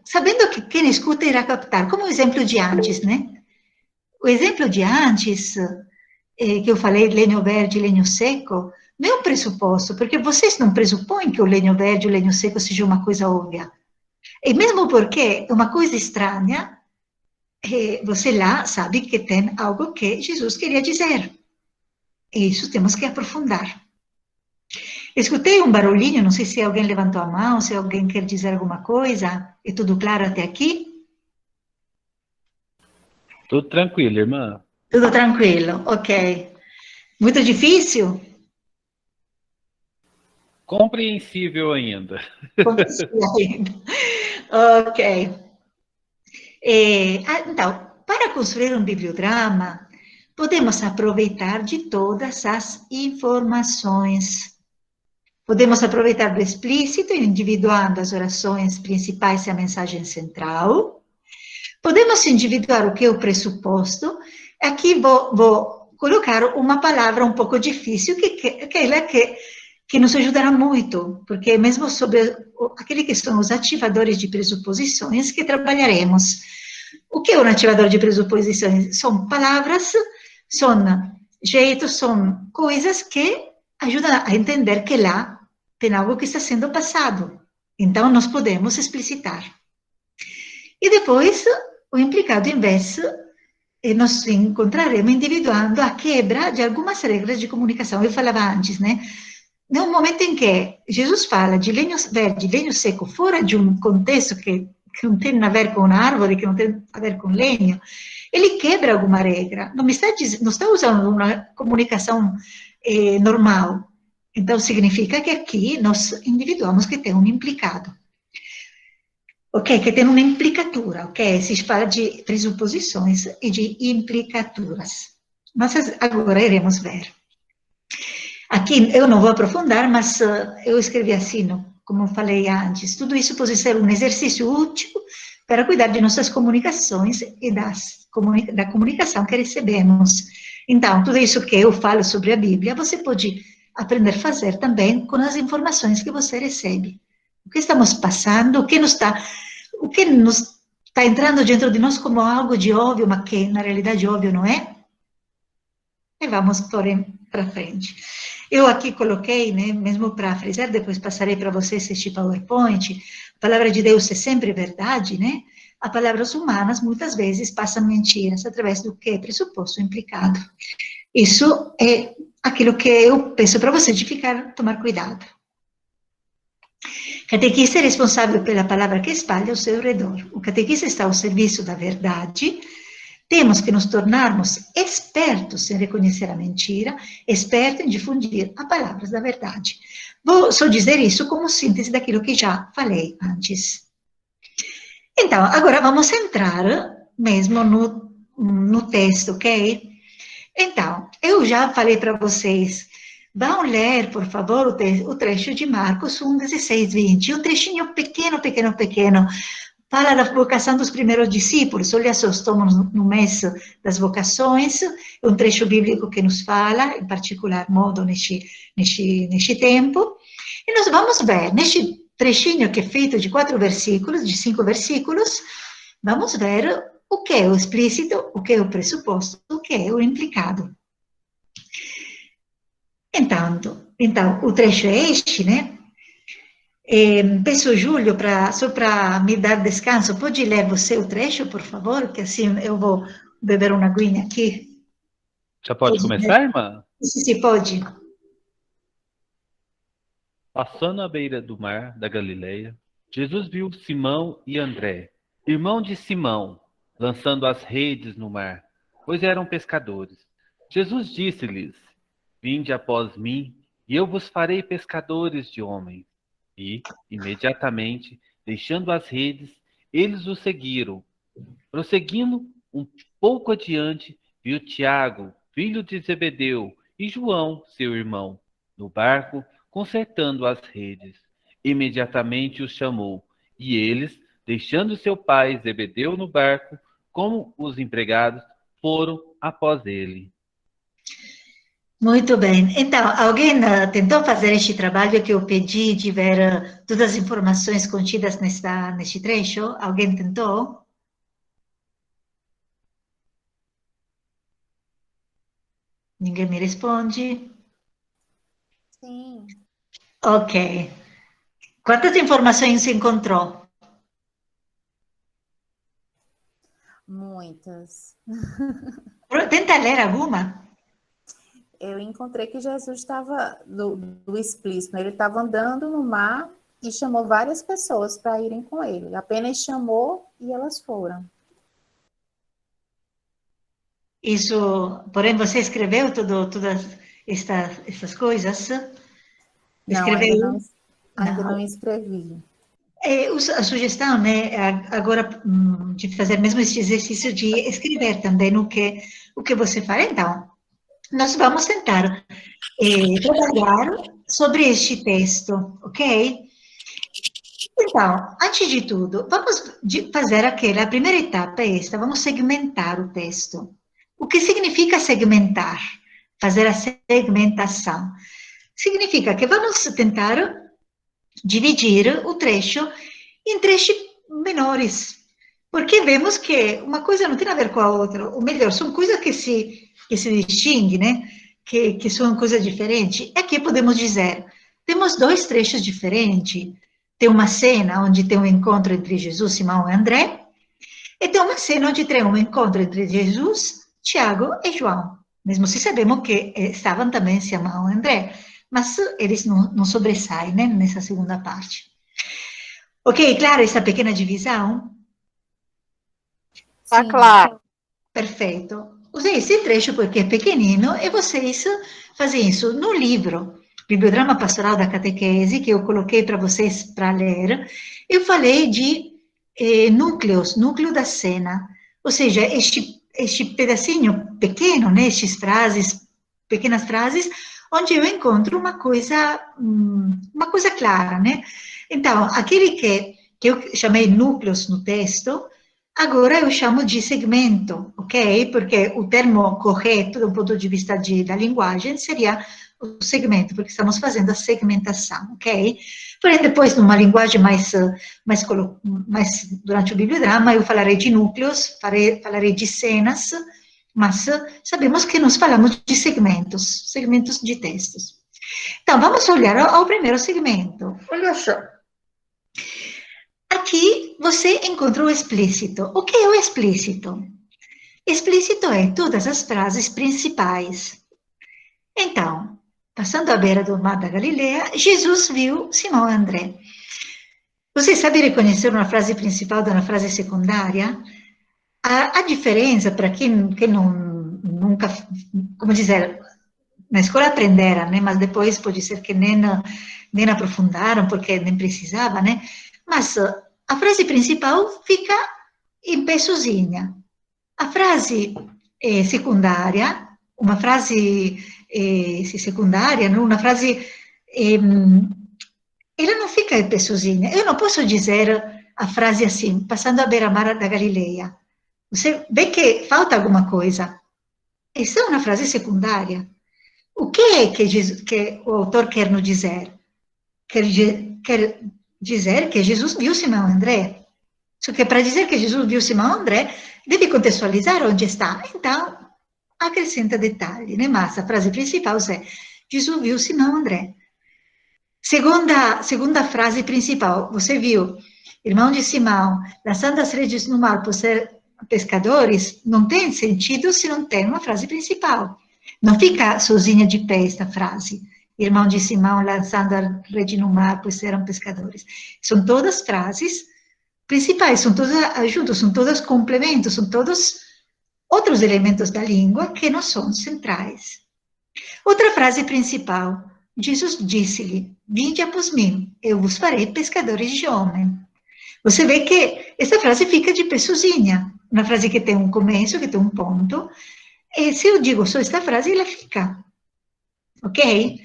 sabendo que quem escuta irá captar, como o exemplo de antes, né? O exemplo de antes que eu falei, legno verde e legno seco, não é um pressuposto, porque vocês não pressupõem que o legno verde e o legno seco seja uma coisa óbvia. E mesmo porque é uma coisa estranha, você lá sabe que tem algo que Jesus queria dizer. E isso temos que aprofundar. Escutei um barulhinho, não sei se alguém levantou a mão, se alguém quer dizer alguma coisa. É tudo claro até aqui? Tudo tranquilo, irmã. Tudo tranquilo, ok. Muito difícil? Compreensível ainda. Ok. Então, para construir um bibliodrama, podemos aproveitar de todas as informações. Podemos aproveitar do explícito, individuando as orações principais e a mensagem central. Podemos individuar o que é o pressuposto. Aqui vou colocar uma palavra um pouco difícil, que é aquela que nos ajudará muito, porque mesmo sobre aqueles que são os ativadores de pressuposições que trabalharemos. O que é um ativador de pressuposições? São palavras, são jeitos, são coisas que ajudam a entender que lá tem algo que está sendo passado. Então, nós podemos explicitar. E depois, o implicado inverso, nós encontraremos individuando a quebra de algumas regras de comunicação. Eu falava antes, né? No momento em que Jesus fala de legno verde, legno seco, fora de um contexto que não tem a ver com árvore, que não tem a ver com legno, ele quebra alguma regra. Não está usando uma comunicação normal. Então, significa que aqui nós individuamos que tem um implicado. Ok? Que tem uma implicatura, ok? Se fala de pressuposições e de implicaturas. Nós agora iremos ver. Aqui eu não vou aprofundar, mas eu escrevi assim, como falei antes. Tudo isso pode ser um exercício útil para cuidar de nossas comunicações e da comunicação que recebemos. Então, tudo isso que eu falo sobre a Bíblia, você pode aprender a fazer também com as informações que você recebe. O que estamos passando, o que nos está entrando dentro de nós como algo de óbvio, mas que na realidade óbvio não é? E vamos para frente. Eu aqui coloquei, né, mesmo para frisar, depois passarei para vocês este PowerPoint, a palavra de Deus é sempre verdade, né? As palavras humanas, muitas vezes, passam mentiras através do que é pressuposto implicado. Isso é aquilo que eu peço para você de tomar cuidado. Catequista é responsável pela palavra que espalha ao seu redor. O catequista está ao serviço da verdade. Temos que nos tornarmos espertos em reconhecer a mentira, espertos em difundir as palavras da verdade. Vou só dizer isso como síntese daquilo que já falei antes. Então, agora vamos entrar mesmo no texto, ok? Então, eu já falei para vocês, vão ler, por favor, o trecho de Marcos 1, 16, 20, um trechinho pequeno, fala da vocação dos primeiros discípulos. Olha só, estamos no mês das vocações, é um trecho bíblico que nos fala, em particular modo, neste tempo. E nós vamos ver, neste trechinho que é feito de 4 versículos, de 5 versículos, vamos ver o que é o explícito, o que é o pressuposto, o que é o implicado. Então o trecho é este, né? Peço, Júlio, só para me dar descanso, pode ler você o trecho, por favor? Que assim eu vou beber uma aguinha aqui. Já pode começar, irmã? Sim, pode. Passando à beira do mar da Galileia, Jesus viu Simão e André, irmão de Simão, lançando as redes no mar, pois eram pescadores. Jesus disse-lhes: Vinde após mim, e eu vos farei pescadores de homens. E, imediatamente, deixando as redes, eles o seguiram. Prosseguindo um pouco adiante, viu Tiago, filho de Zebedeu, e João, seu irmão, no barco, consertando as redes. Imediatamente os chamou, e eles, deixando seu pai Zebedeu no barco, como os empregados, foram após ele. Muito bem. Então, alguém tentou fazer este trabalho que eu pedi de ver todas as informações contidas neste trecho? Alguém tentou? Ninguém me responde? Sim. Ok. Quantas informações você encontrou? Muitas. Tenta ler alguma. Eu encontrei que Jesus estava do explícito, né? Ele estava andando no mar e chamou várias pessoas para irem com ele. Apenas chamou e elas foram. Isso, porém, você escreveu todas essas coisas? Não, ainda Escreveu? não escrevi. A sugestão, né, agora, de fazer mesmo esse exercício de escrever também o que você fala. Então, nós vamos tentar trabalhar sobre este texto, ok? Então, antes de tudo, vamos fazer a primeira etapa é esta, vamos segmentar o texto. O que significa segmentar? Fazer a segmentação. Significa que vamos tentar dividir o trecho em trechos menores, porque vemos que uma coisa não tem a ver com a outra, ou melhor, são coisas que se distinguem, né? Que são coisas diferentes. Aqui podemos dizer, temos dois trechos diferentes, tem uma cena onde tem um encontro entre Jesus, Simão e André, e tem uma cena onde tem um encontro entre Jesus, Tiago e João, mesmo se sabemos que estavam também Simão e André, mas eles não sobressaem, né, nessa segunda parte. Ok, claro, essa pequena divisão? Tá claro. Perfeito. Usei esse trecho porque é pequenino e vocês fazem isso no livro, Bibliodrama Pastoral da Catequese, que eu coloquei para vocês para ler. Eu falei de núcleo da cena, ou seja, este pedacinho pequeno, né, pequenas frases, onde eu encontro uma coisa clara, né? Então, aquele que eu chamei núcleos no texto, agora eu chamo de segmento, ok? Porque o termo correto, do ponto de vista da linguagem, seria o segmento, porque estamos fazendo a segmentação, ok? Porém, depois, numa linguagem mais durante o bibliodrama, eu falarei de núcleos, falarei de cenas, mas sabemos que nós falamos de segmentos de textos. Então, vamos olhar ao primeiro segmento. Olha só. Aqui você encontra o explícito. O que é o explícito? Explícito é todas as frases principais. Então, passando à beira do mar da Galileia, Jesus viu Simão e André. Você sabe reconhecer uma frase principal da uma frase secundária? A diferença, para quem nunca, como dizer, na escola aprenderam, né? Mas depois pode ser que nem aprofundaram, porque nem precisava, né? Mas a frase principal fica em pé sozinha. A frase secundária, uma frase secundária, uma frase, ela não fica em pé sozinha. Eu não posso dizer a frase assim, passando à beira-mar da Galileia. Você vê que falta alguma coisa. Essa é uma frase secundária. O que é que o autor quer nos dizer? Quer dizer que Jesus viu Simão e André. Só que para dizer que Jesus viu Simão e André, deve contextualizar onde está. Então, acrescenta detalhe, né? Mas a frase principal é: Jesus viu Simão e André. Segunda frase principal, você viu, irmão de Simão, lançando as redes no mar por ser pescadores, não tem sentido se não tem uma frase principal. Não fica sozinha de pé esta frase. Irmão de Simão lançando a rede no mar, pois eram pescadores. São todas frases principais, são todas juntos, são todos complementos, são todos outros elementos da língua que não são centrais. Outra frase principal, Jesus disse-lhe, vinde após mim, eu vos farei pescadores de homem. Você vê que essa frase fica de pé sozinha, uma frase que tem um começo, que tem um ponto, e se eu digo só esta frase, ela fica, ok?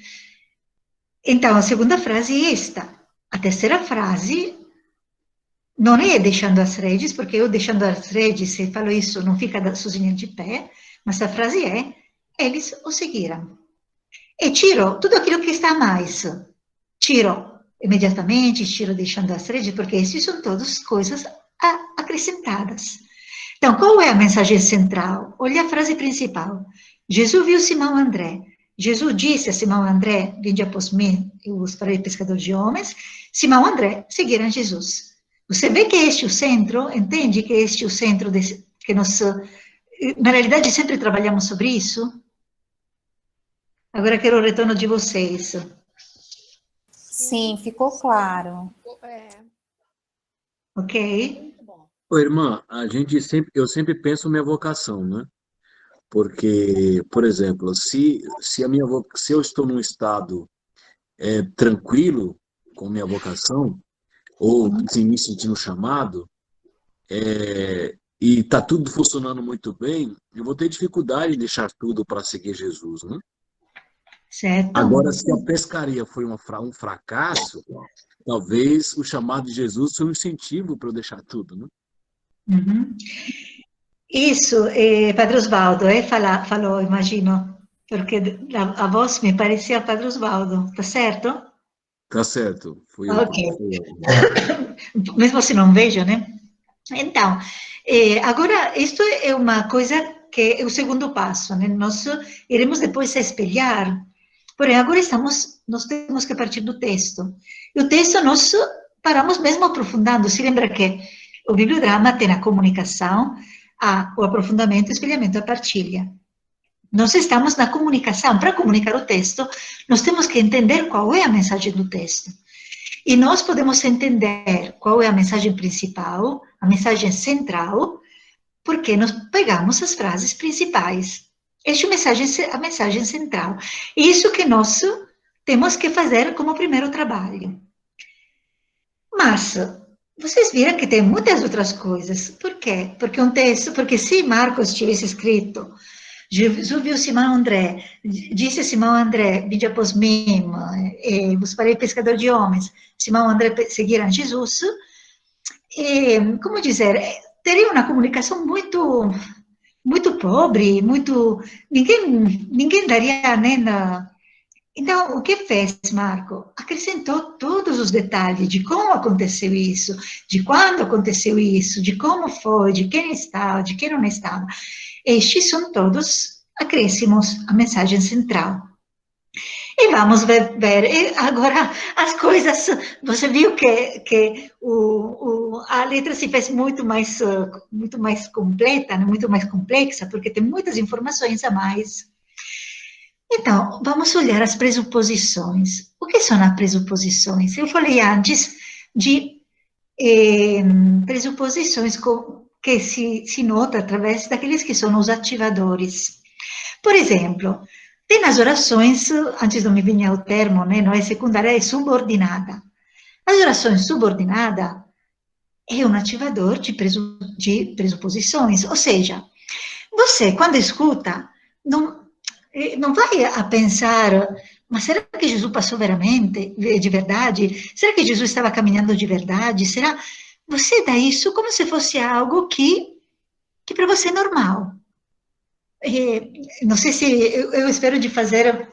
Então, a segunda frase é esta. A terceira frase não é deixando as redes, porque eu deixando as redes, se falo isso, não fica sozinha de pé, mas a frase é, eles o seguiram. E tiro tudo aquilo que está a mais. Tiro imediatamente, tiro deixando as redes, porque essas são todas coisas acrescentadas. Então, qual é a mensagem central? Olha a frase principal. Jesus viu Simão André. Jesus disse a Simão André, vinde após mim, eu os farei pescador de homens. Simão André seguiram Jesus. Você vê que este é o centro, entende que este é o centro que nós, na realidade, sempre trabalhamos sobre isso? Agora quero o retorno de vocês. Sim, ficou claro. Ok? Muito bom. Ô, irmã, eu sempre penso minha vocação, né? Porque, por exemplo, se eu estou num estado tranquilo com minha vocação, ou se me sentindo chamado, e está tudo funcionando muito bem, eu vou ter dificuldade de deixar tudo para seguir Jesus, né? Certo? Agora, se a pescaria foi um fracasso, talvez o chamado de Jesus foi um incentivo para eu deixar tudo, né? Uhum. Isso, Padre Osvaldo, falou, imagino, porque a voz me parecia Padre Osvaldo, tá certo? Tá certo, fui eu. Ok. Mesmo se não vejo, né? Então, agora, isto é uma coisa que é o segundo passo, né? Nós iremos depois se espelhar, porém, agora nós temos que partir do texto. E o texto nós paramos mesmo aprofundando. Se lembra que o bibliodrama tem a comunicação, o aprofundamento, o espelhamento e a partilha. Nós estamos na comunicação. Para comunicar o texto, nós temos que entender qual é a mensagem do texto. E nós podemos entender qual é a mensagem principal, a mensagem central, porque nós pegamos as frases principais. Esta é a mensagem central. Isso que nós temos que fazer como primeiro trabalho. Mas vocês viram que tem muitas outras coisas. Por quê? Porque se Marcos tivesse escrito, Jesus viu Simão André, disse a Simão André, vinde após mim, vos farei pescador de homens. Simão André seguiram Jesus. Como dizer, teria uma comunicação muito pobre, ninguém daria, né, Então, o que fez Marco? Acrescentou todos os detalhes de como aconteceu isso, de quando aconteceu isso, de como foi, de quem estava, de quem não estava. Estes são todos acréscimos à mensagem central. E vamos ver agora as coisas. Você viu que a letra se fez muito mais completa, né, muito mais complexa, porque tem muitas informações a mais. Então, vamos olhar as pressuposições. O que são as pressuposições? Eu falei antes de pressuposições que se nota através daqueles que são os ativadores. Por exemplo, tem as orações, antes não me vinha o termo, né, não é secundária, é subordinada. As orações subordinadas é um ativador de pressuposições, ou seja, você, quando escuta, não vai a pensar, mas será que Jesus passou de verdade? Será que Jesus estava caminhando de verdade? Você dá isso como se fosse algo que para você é normal. Não sei se eu espero de fazer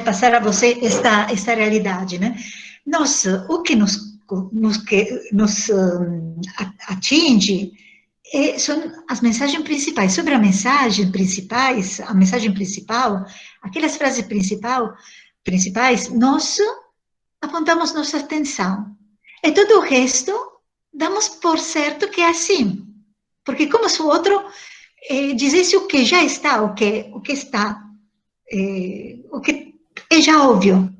passar a você esta realidade, né? O que nos atinge são as mensagens principais. Sobre a mensagem principal, aquelas frases principais, nós apontamos nossa atenção. E todo o resto, damos por certo que é assim. Porque como se o outro dissesse o que já está, o que está, o que é já óbvio.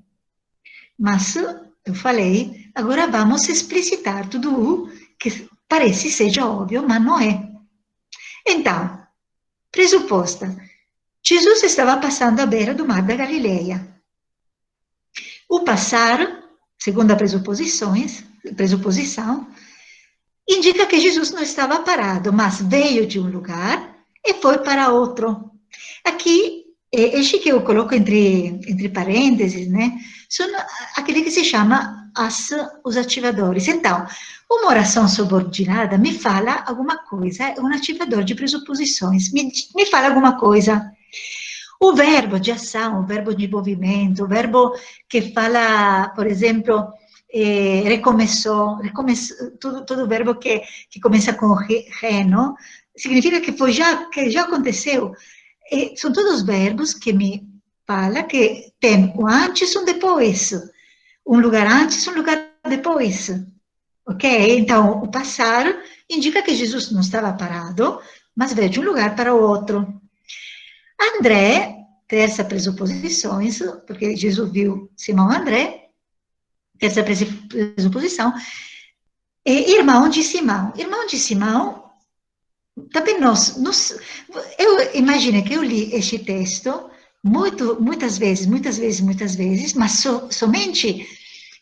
Mas, eu falei, agora vamos explicitar tudo o que parece seja óbvio, mas não é. Então, pressuposta, Jesus estava passando à beira do mar da Galileia. O passar, segundo a pressuposição, indica que Jesus não estava parado, mas veio de um lugar e foi para outro. Aqui, este que eu coloco entre parênteses, né, são aquele que se chama os ativadores. Então, uma oração subordinada me fala alguma coisa, é um ativador de pressuposições, me fala alguma coisa. O verbo de ação, o verbo de movimento, o verbo que fala, por exemplo, recomeçou, todo verbo que começa com re, não? Significa que já aconteceu. E são todos verbos que me falam que tem um antes e um depois. Um lugar antes e um lugar depois. Ok? Então, o passar indica que Jesus não estava parado, mas veio de um lugar para o outro. André, terça pressuposição, porque Jesus viu Simão André, terça pressuposição, é irmão de Simão. Irmão de Simão, também eu imagino que eu li este texto muitas vezes, mas somente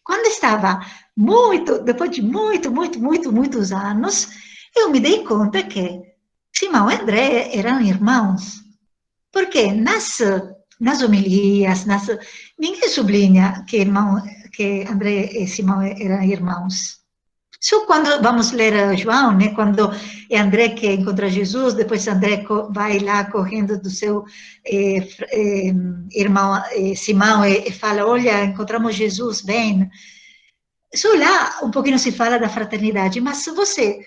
quando estava depois de muitos anos, eu me dei conta que Simão e André eram irmãos. Porque nas homilias, ninguém sublinha que André e Simão eram irmãos. Só quando vamos ler João, né, quando é André que encontra Jesus, depois André vai lá correndo do seu irmão Simão e fala, olha, encontramos Jesus, vem. Só lá um pouquinho se fala da fraternidade, mas você,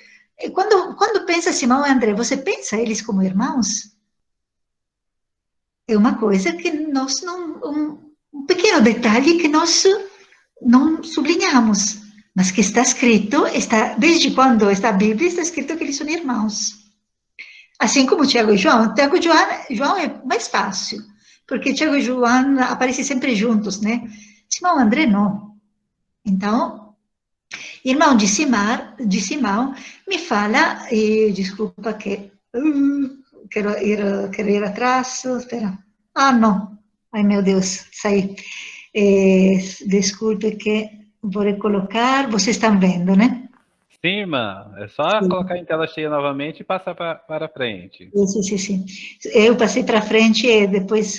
quando pensa Simão e André, você pensa eles como irmãos? É uma coisa que nós não, um pequeno detalhe que nós não sublinhamos, mas que está escrito, desde quando está a Bíblia, está escrito que eles são irmãos. Assim como Tiago e João. Tiago e João é mais fácil, porque Tiago e João aparecem sempre juntos, né? Simão e André não. Então, irmão de Simão me fala, e desculpa que quero ir atrás, espera. Ah, não. Ai, meu Deus, saí. Desculpe que vou recolocar. Vocês estão vendo, né? Sim, irmã. É só colocar em tela cheia novamente e passar para frente. Sim. Eu passei para frente e depois...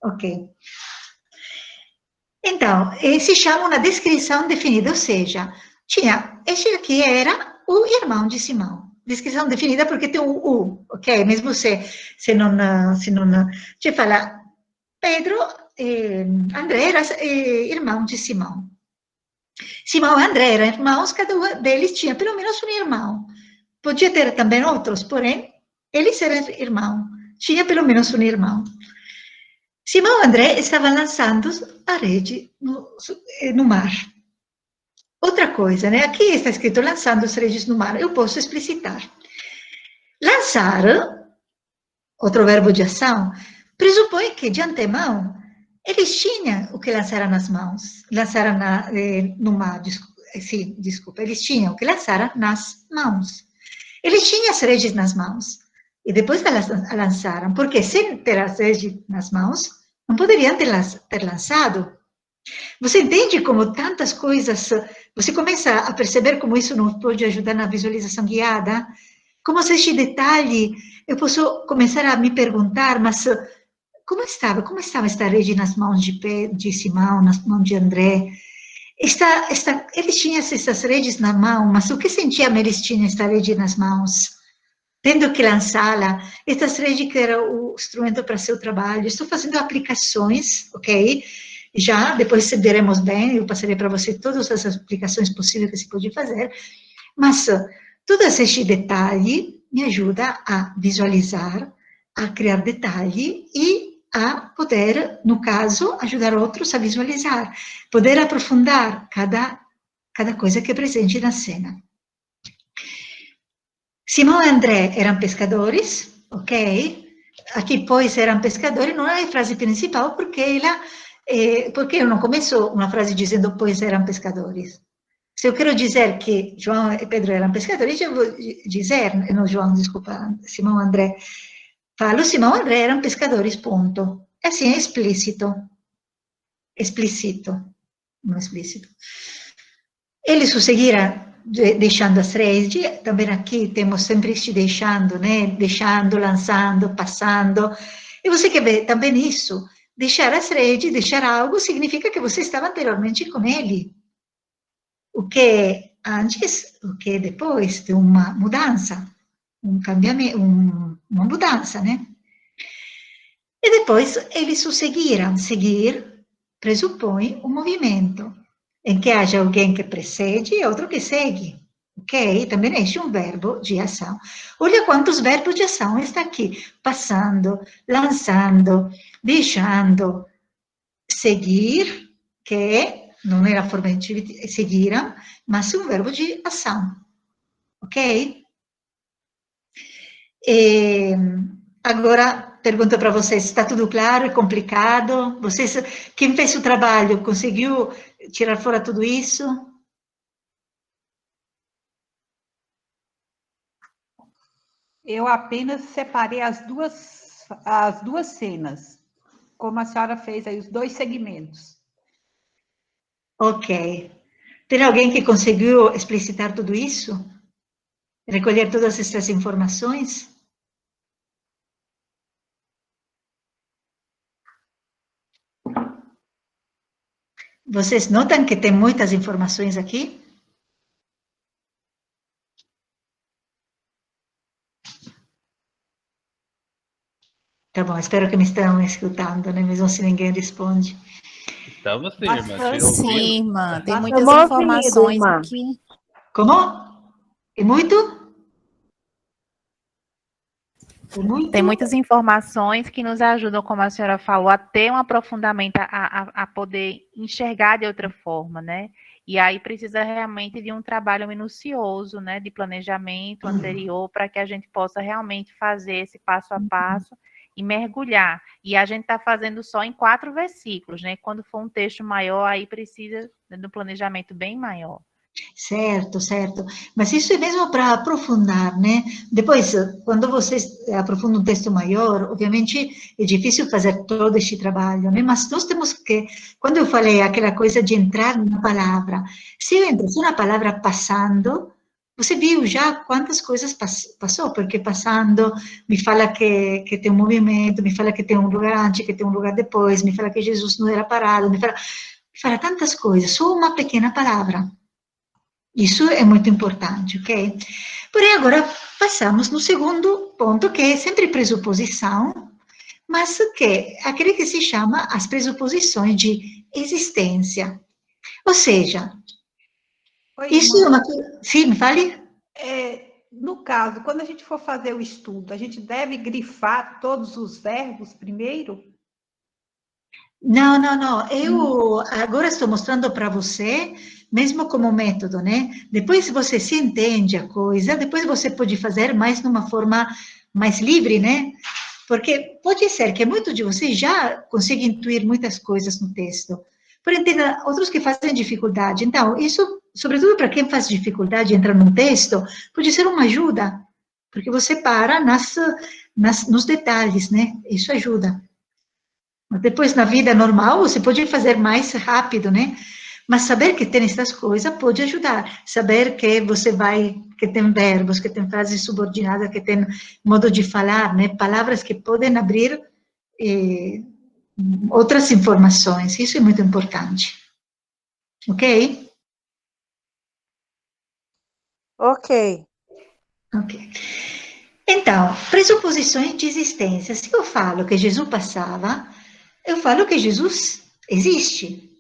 ok. Então, se chama uma descrição definida, ou seja, este aqui era o irmão de Simão. Descrição definida porque tem o U, ok? Mesmo se não te fala, Pedro, André era irmão de Simão. Simão e André eram irmãos, cada um deles tinha pelo menos um irmão. Podia ter também outros, porém, eles eram irmãos. Tinha pelo menos um irmão. Simão e André estavam lançando a rede no mar. Outra coisa, né? Aqui está escrito lançando as redes no mar. Eu posso explicitar. Lançar, outro verbo de ação, pressupõe que, de antemão, eles tinham o que lançaram nas mãos. Lançaram no mar, desculpa. Eles tinham o que lançaram nas mãos. Eles tinham as redes nas mãos. E depois elas lançaram. Porque sem ter as redes nas mãos, não poderiam ter lançado. Você entende como tantas coisas, você começa a perceber como isso nos pode ajudar na visualização guiada? Como este detalhe, eu posso começar a me perguntar, mas como estava esta rede nas mãos de Simão, nas mãos de André? Eles tinham essas redes na mão, mas o que sentiam eles tinham esta rede nas mãos? Tendo que lançá-la, estas redes que era o instrumento para seu trabalho. Estou fazendo aplicações, ok? Já, depois veremos bem, eu passarei para você todas as aplicações possíveis que se pode fazer, mas todo este detalhe me ajuda a visualizar, a criar detalhe e a poder, no caso, ajudar outros a visualizar, poder aprofundar cada coisa que é presente na cena. Simão e André eram pescadores, ok? Aqui, pois, eram pescadores, não é a frase principal, porque eu não começo uma frase dizendo, pois, eram pescadores. Se eu quero dizer que João e Pedro eram pescadores, eu vou dizer, não João, desculpa, Simão e André, falo, Simão e André eram pescadores, ponto. Assim, é explícito. Explícito, não explícito. Eles o seguiram deixando as redes, também aqui temos sempre este deixando, né? Deixando, lançando, passando. E você quer ver também isso. Deixar as redes, deixar algo, significa que você estava anteriormente com ele. O que antes, o que depois de uma mudança, um cambiamento, uma mudança, né? E depois eles o seguiram. Seguir pressupõe um movimento, em que haja alguém que precede e outro que segue, ok? Também é um verbo de ação. Olha quantos verbos de ação está aqui. Passando, lançando, deixando, seguir, que não era a forma de seguiram, mas um verbo de ação, ok? E agora, pergunto para vocês, está tudo claro? É complicado? Vocês, quem fez o trabalho, conseguiu tirar fora tudo isso? Eu apenas separei as duas cenas, como a senhora fez aí, os 2 segmentos. Ok. Tem alguém que conseguiu explicitar tudo isso? Recolher todas essas informações? Vocês notam que tem muitas informações aqui? Tá bom, espero que me estão escutando, né? Mesmo se ninguém responde. Estamos sim, irmã. te Sim, ouvindo. irmã. Tem muitas Estamos ouvindo, informações irmã. aqui. Como? É muito? É muito? Tem muitas informações que nos ajudam, como a senhora falou, a ter um aprofundamento, a poder enxergar de outra forma, né? E aí precisa realmente de um trabalho minucioso, né? De planejamento anterior, para que a gente possa realmente fazer esse passo a passo e mergulhar. E a gente está fazendo só em 4 versículos, né? Quando for um texto maior, aí precisa de um planejamento bem maior. Certo, certo. Mas isso é mesmo para aprofundar, né? Depois, quando vocês aprofundam um texto maior, obviamente é difícil fazer todo este trabalho, né? Mas nós temos que, quando eu falei aquela coisa de entrar na palavra, se eu entro na palavra passando, você viu já quantas coisas passou, porque passando me fala que tem um movimento, me fala que tem um lugar antes, que tem um lugar depois, me fala que Jesus não era parado, me fala tantas coisas, só uma pequena palavra. Isso é muito importante, ok? Porém, agora passamos no segundo ponto, que é sempre pressuposição, mas que é aquele que se chama as pressuposições de existência. Ou seja, Oi, isso irmã. é uma coisa... Sim, me fale. No caso, quando a gente for fazer o estudo, a gente deve grifar todos os verbos primeiro? Não, não, não. Eu agora estou mostrando para você, mesmo como método, né? Depois você se entende a coisa, depois você pode fazer mais numa forma mais livre, né? Porque pode ser que muitos de vocês já consigam intuir muitas coisas no texto. Porém, tem outros que fazem dificuldade. Então, isso, sobretudo para quem faz dificuldade em entrar num texto, pode ser uma ajuda, porque você para nos detalhes, né? Isso ajuda. Depois, na vida normal, você pode fazer mais rápido, né? Mas saber que tem essas coisas pode ajudar. Saber que você vai, que tem verbos, que tem frases subordinadas, que tem modo de falar, né? Palavras que podem abrir outras informações. Isso é muito importante. Ok? Ok. Ok. Então, pressuposições de existência. Se eu falo que Jesus passava, eu falo que Jesus existe.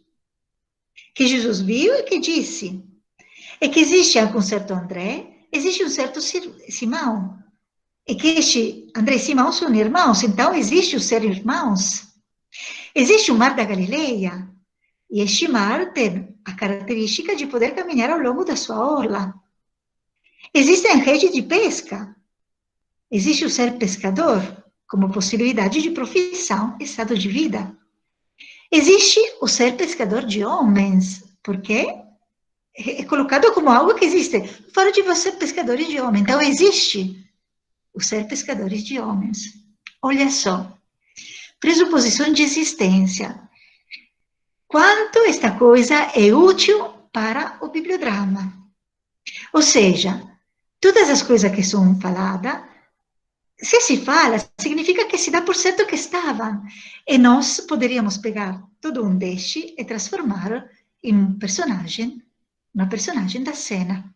Que Jesus viu e que disse. E que existe um certo André, existe um certo Simão. E que este André e Simão são irmãos, então existe o ser irmãos. Existe o mar da Galileia, e este mar tem a característica de poder caminhar ao longo da sua orla. Existem redes de pesca. Existe o ser pescador, como possibilidade de profissão, estado de vida. Existe o ser pescador de homens, porque é colocado como algo que existe. Fora de você, pescadores de homens. Então, existe o ser pescadores de homens. Olha só. Pressuposição de existência. Quanto esta coisa é útil para o bibliodrama. Ou seja, todas as coisas que são faladas, se fala, significa que se dá por certo que estavam. E nós poderíamos pegar todo um deste e transformar em uma personagem da cena.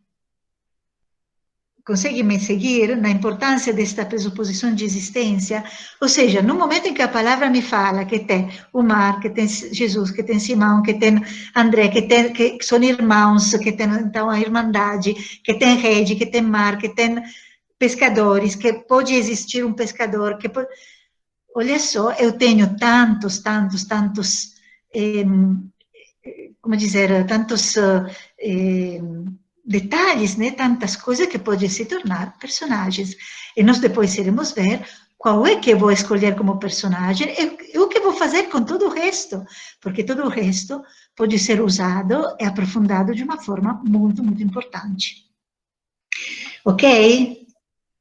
Consegue me seguir na importância desta pressuposição de existência? Ou seja, no momento em que a palavra me fala que tem o mar, que tem Jesus, que tem Simão, que tem André, que são irmãos, que tem então a irmandade, que tem rede, que tem mar, que tem pescadores, que pode existir um pescador, que pode... Olha só, eu tenho tantos, como dizer, tantos detalhes, né, tantas coisas que podem se tornar personagens. E nós depois iremos ver qual é que eu vou escolher como personagem e o que vou fazer com todo o resto, porque todo o resto pode ser usado e aprofundado de uma forma muito, muito importante. Ok?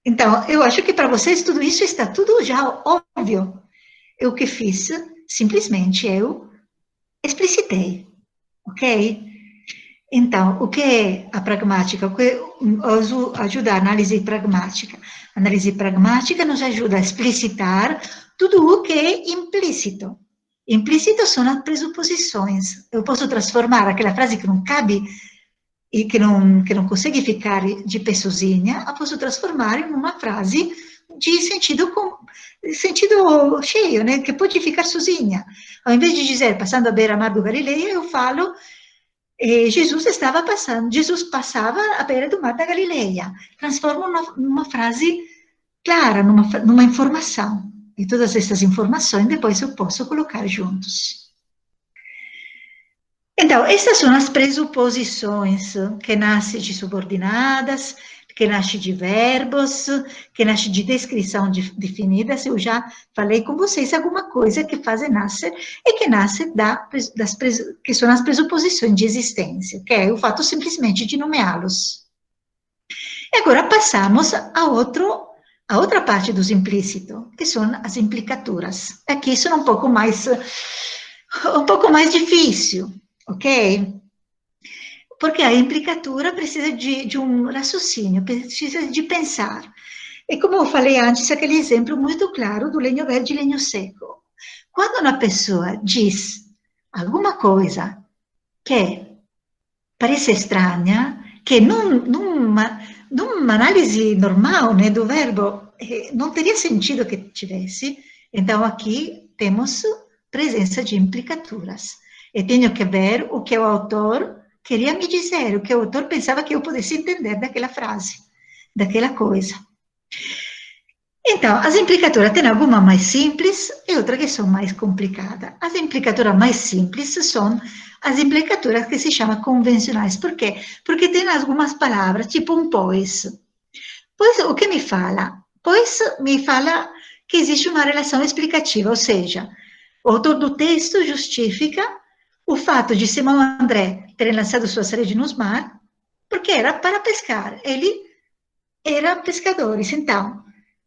Então, eu acho que para vocês tudo isso está tudo já óbvio. Eu que fiz, simplesmente eu explicitei. Ok? Então, o que é a pragmática? O que ajuda a análise pragmática? A análise pragmática nos ajuda a explicitar tudo o que é implícito. Implícito são as pressuposições. Eu posso transformar aquela frase que não cabe e que não consegue ficar de pé sozinha, eu posso transformar em uma frase de sentido cheio, né? Que pode ficar sozinha. Ao invés de dizer, passando à beira-mar do Galileia, eu falo... Jesus passava à beira do mar da Galileia. Transforma numa frase clara, numa informação. E todas essas informações depois eu posso colocar juntos. Então, essas são as pressuposições que nascem de subordinadas, que nascem de verbos, que nascem de descrição definidas. Eu já falei com vocês alguma coisa que faz nascer e que nasce que são as pressuposições de existência, que é o fato simplesmente de nomeá-los. E agora passamos a outra parte dos implícitos, que são as implicaturas. Aqui isso é um pouco mais difícil, ok? Porque a implicatura precisa de um raciocínio, precisa de pensar. E como eu falei antes, aquele exemplo muito claro do lenho verde e lenho seco. Quando uma pessoa diz alguma coisa que parece estranha, que numa análise normal, né, do verbo, não teria sentido que tivesse, então aqui temos presença de implicaturas. E tenho que ver o que o autor queria me dizer, o que o autor pensava que eu pudesse entender daquela frase, daquela coisa. Então, as implicaturas têm alguma mais simples e outra que são mais complicadas. As implicaturas mais simples são as implicaturas que se chamam convencionais. Por quê? Porque tem algumas palavras, tipo um pois. Pois, o que me fala? Pois me fala que existe uma relação explicativa, ou seja, o autor do texto justifica o fato de Simão André terem lançado suas redes no mar, porque era para pescar. Ele era pescadores. Então,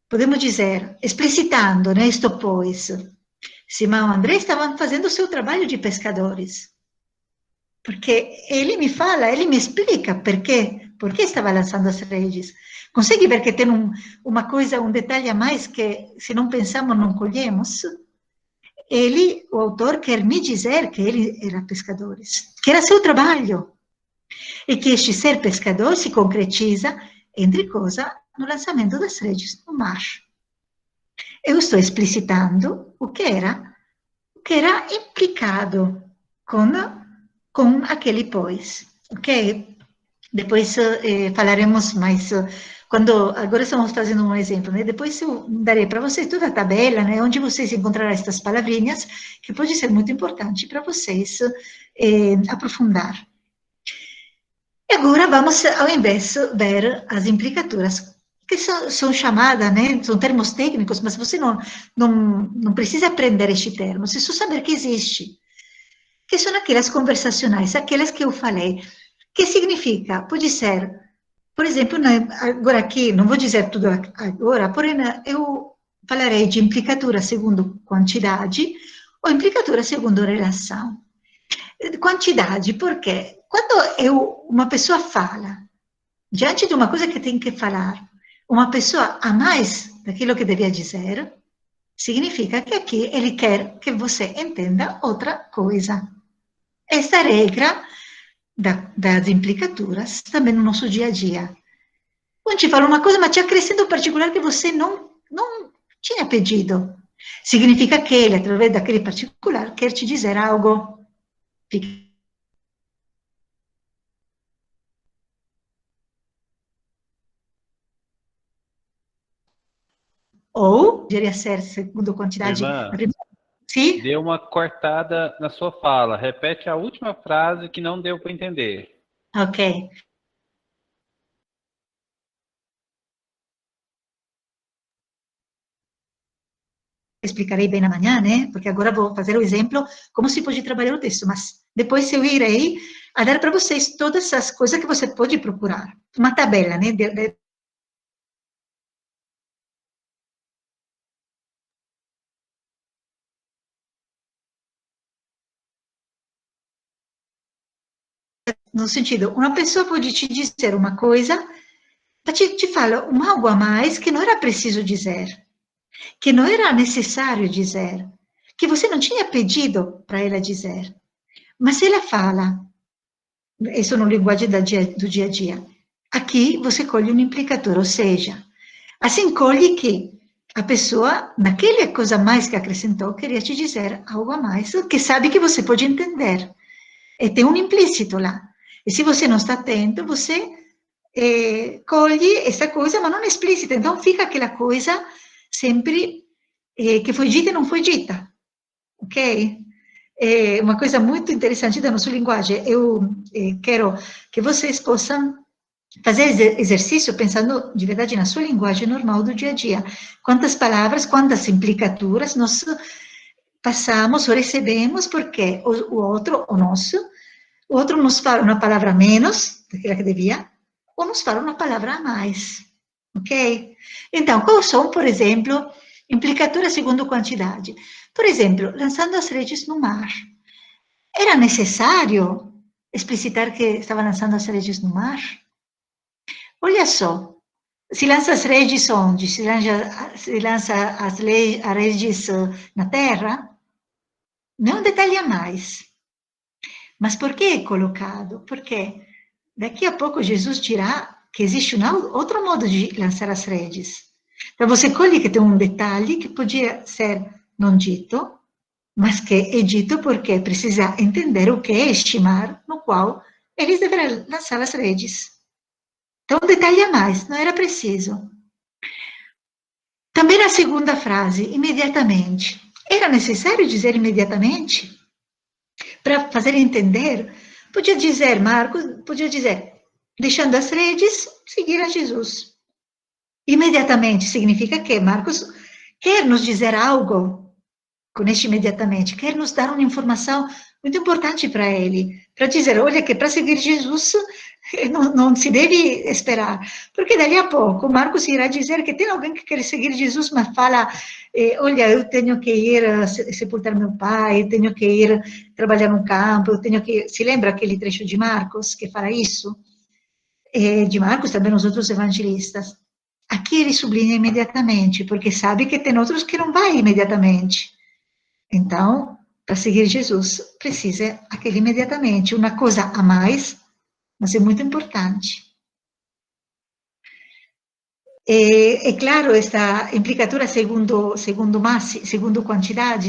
podemos dizer, explicitando, né, isto pois, Simão e André estavam fazendo o seu trabalho de pescadores. Porque ele me fala, ele me explica por que estava lançando as redes. Consegue ver que tem uma coisa, um detalhe a mais que, se não pensamos, não colhemos? Ele, o autor, quer me dizer que ele era pescador, que era seu trabalho, e que este ser pescador se concretiza, entre coisas, no lançamento das redes no mar. Eu estou explicitando o que era implicado com aquele pois, ok? Depois falaremos mais... Agora estamos fazendo um exemplo, né? Depois eu darei para vocês toda a tabela, né? Onde vocês encontrarão estas palavrinhas, que pode ser muito importante para vocês aprofundar. E agora vamos, ao invés, ver as implicaturas, que são chamadas, né? São termos técnicos, mas você não precisa aprender este termo, você só saber que existe. Que são aquelas conversacionais, aquelas que eu falei. Que significa? Pode ser... Por exemplo, agora aqui, não vou dizer tudo agora, porém eu falarei de implicatura segundo quantidade ou implicatura segundo relação. Quantidade, porque quando uma pessoa fala, diante de uma coisa que tem que falar, uma pessoa a mais daquilo que devia dizer, significa que aqui ele quer que você entenda outra coisa. Esta regra das implicaturas também no nosso dia a dia. não te fala uma coisa, mas te acrescenta um particular que você não tinha pedido. Significa que ele, através daquele particular, quer te dizer algo. Ou, deveria ser, segundo a quantidade... Irmã, Sim? deu uma cortada na sua fala. Repete a última frase que não deu para entender. Ok. Explicarei bem amanhã, né? Porque agora vou fazer o exemplo como se pode trabalhar o texto, mas depois eu irei a dar para vocês todas as coisas que você pode procurar. Uma tabela, né? No sentido, uma pessoa pode te dizer uma coisa, te fala algo a mais que não era preciso dizer, que não era necessário dizer, que você não tinha pedido para ela dizer, mas ela fala. Isso no linguagem do dia a dia. Aqui você colhe um implicador, ou seja, assim colhe que a pessoa, naquela coisa mais que acrescentou, queria te dizer algo a mais, que sabe que você pode entender. E tem um implícito lá. E se você não está atento, você colhe essa coisa, mas não é explícita. Então fica aquela coisa sempre que foi dita e não foi dita. Ok? É uma coisa muito interessante da nossa linguagem. Eu quero que vocês possam fazer exercício pensando de verdade na sua linguagem normal do dia a dia. Quantas palavras, quantas implicaturas nós passamos ou recebemos porque o outro, o outro nos fala uma palavra a menos daquela que devia, ou nos fala uma palavra a mais. Ok? Então, quais são, por exemplo, implicaturas segundo quantidade? Por exemplo, lançando as redes no mar. Era necessário explicitar que estava lançando as redes no mar? Olha só, se lança as redes onde? Se lança as redes na terra? Não é um detalhe a mais. Mas por que é colocado? Porque daqui a pouco Jesus dirá que existe outro modo de lançar as redes. Então você colhe que tem um detalhe que podia ser não dito, mas que é dito porque precisa entender o que é este mar no qual eles deverão lançar as redes. Então, um detalhe a mais, não era preciso. Também na segunda frase, imediatamente. Era necessário dizer imediatamente? Para fazer entender, podia dizer, Marcos, podia dizer, deixando as redes, seguir a Jesus. Imediatamente significa que Marcos quer nos dizer algo com este imediatamente, quer nos dar uma informação muito importante para ele, para dizer, olha, que para seguir Jesus não se deve esperar, porque dali a pouco Marcos irá dizer que tem alguém que quer seguir Jesus, mas fala, olha, eu tenho que ir sepultar meu pai, eu tenho que ir trabalhar no campo, eu tenho que... Se lembra aquele trecho de Marcos que fala isso? De Marcos, também os outros evangelistas. Aqui ele sublinha imediatamente, porque sabe que tem outros que não vai imediatamente. Então, para seguir Jesus, precisa aquele imediatamente, uma coisa a mais, mas é muito importante. É claro, esta implicatura segundo quantidade,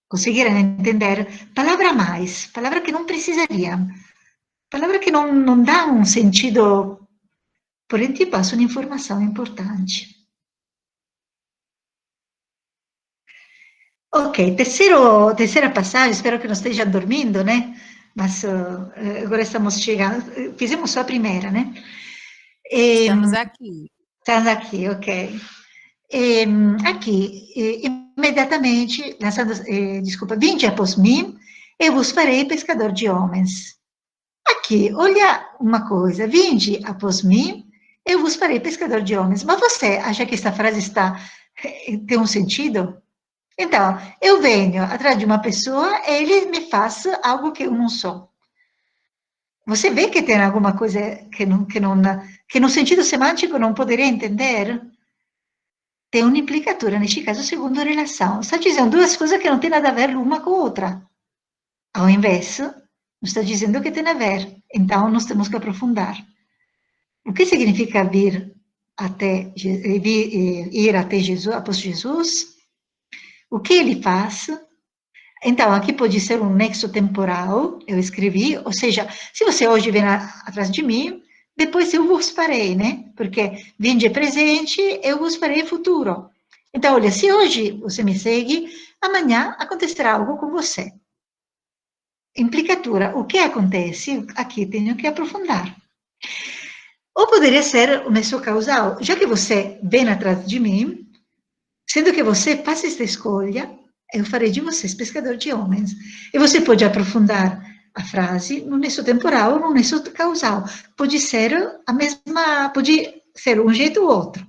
conseguiram entender, palavra a mais, palavra que não precisariam, palavra que não dá um sentido, porém te passa uma informação importante. Ok, terceira passagem, espero que não estejam dormindo, né? Mas agora estamos chegando, fizemos só a primeira, né? Estamos aqui. Estamos aqui, ok. Aqui, imediatamente, vinde após mim, eu vos farei pescador de homens. Aqui, olha uma coisa, vinde após mim, eu vos farei pescador de homens. Mas você acha que esta frase tem um sentido? Então, eu venho atrás de uma pessoa, ele me faz algo que eu não sou. Você vê que tem alguma coisa que no sentido semântico não poderia entender? Tem uma implicatura, neste caso, segundo relação. Está dizendo duas coisas que não têm nada a ver uma com a outra. Ao invés, não está dizendo que tem a ver. Então, nós temos que aprofundar. O que significa ir até Jesus, após Jesus? O que ele faz? Então, aqui pode ser um nexo temporal, eu escrevi, ou seja, se você hoje vem atrás de mim, depois eu vos farei, né? Porque vinde presente, eu vos farei futuro. Então, olha, se hoje você me segue, amanhã acontecerá algo com você. Implicatura, o que acontece? Aqui tenho que aprofundar. Ou poderia ser o nexo causal, já que você vem atrás de mim, sendo que você faz esta escolha, eu farei de vocês pescador de homens. E você pode aprofundar a frase no nexo temporal ou no nexo causal. Pode ser a mesma, pode ser um jeito ou outro.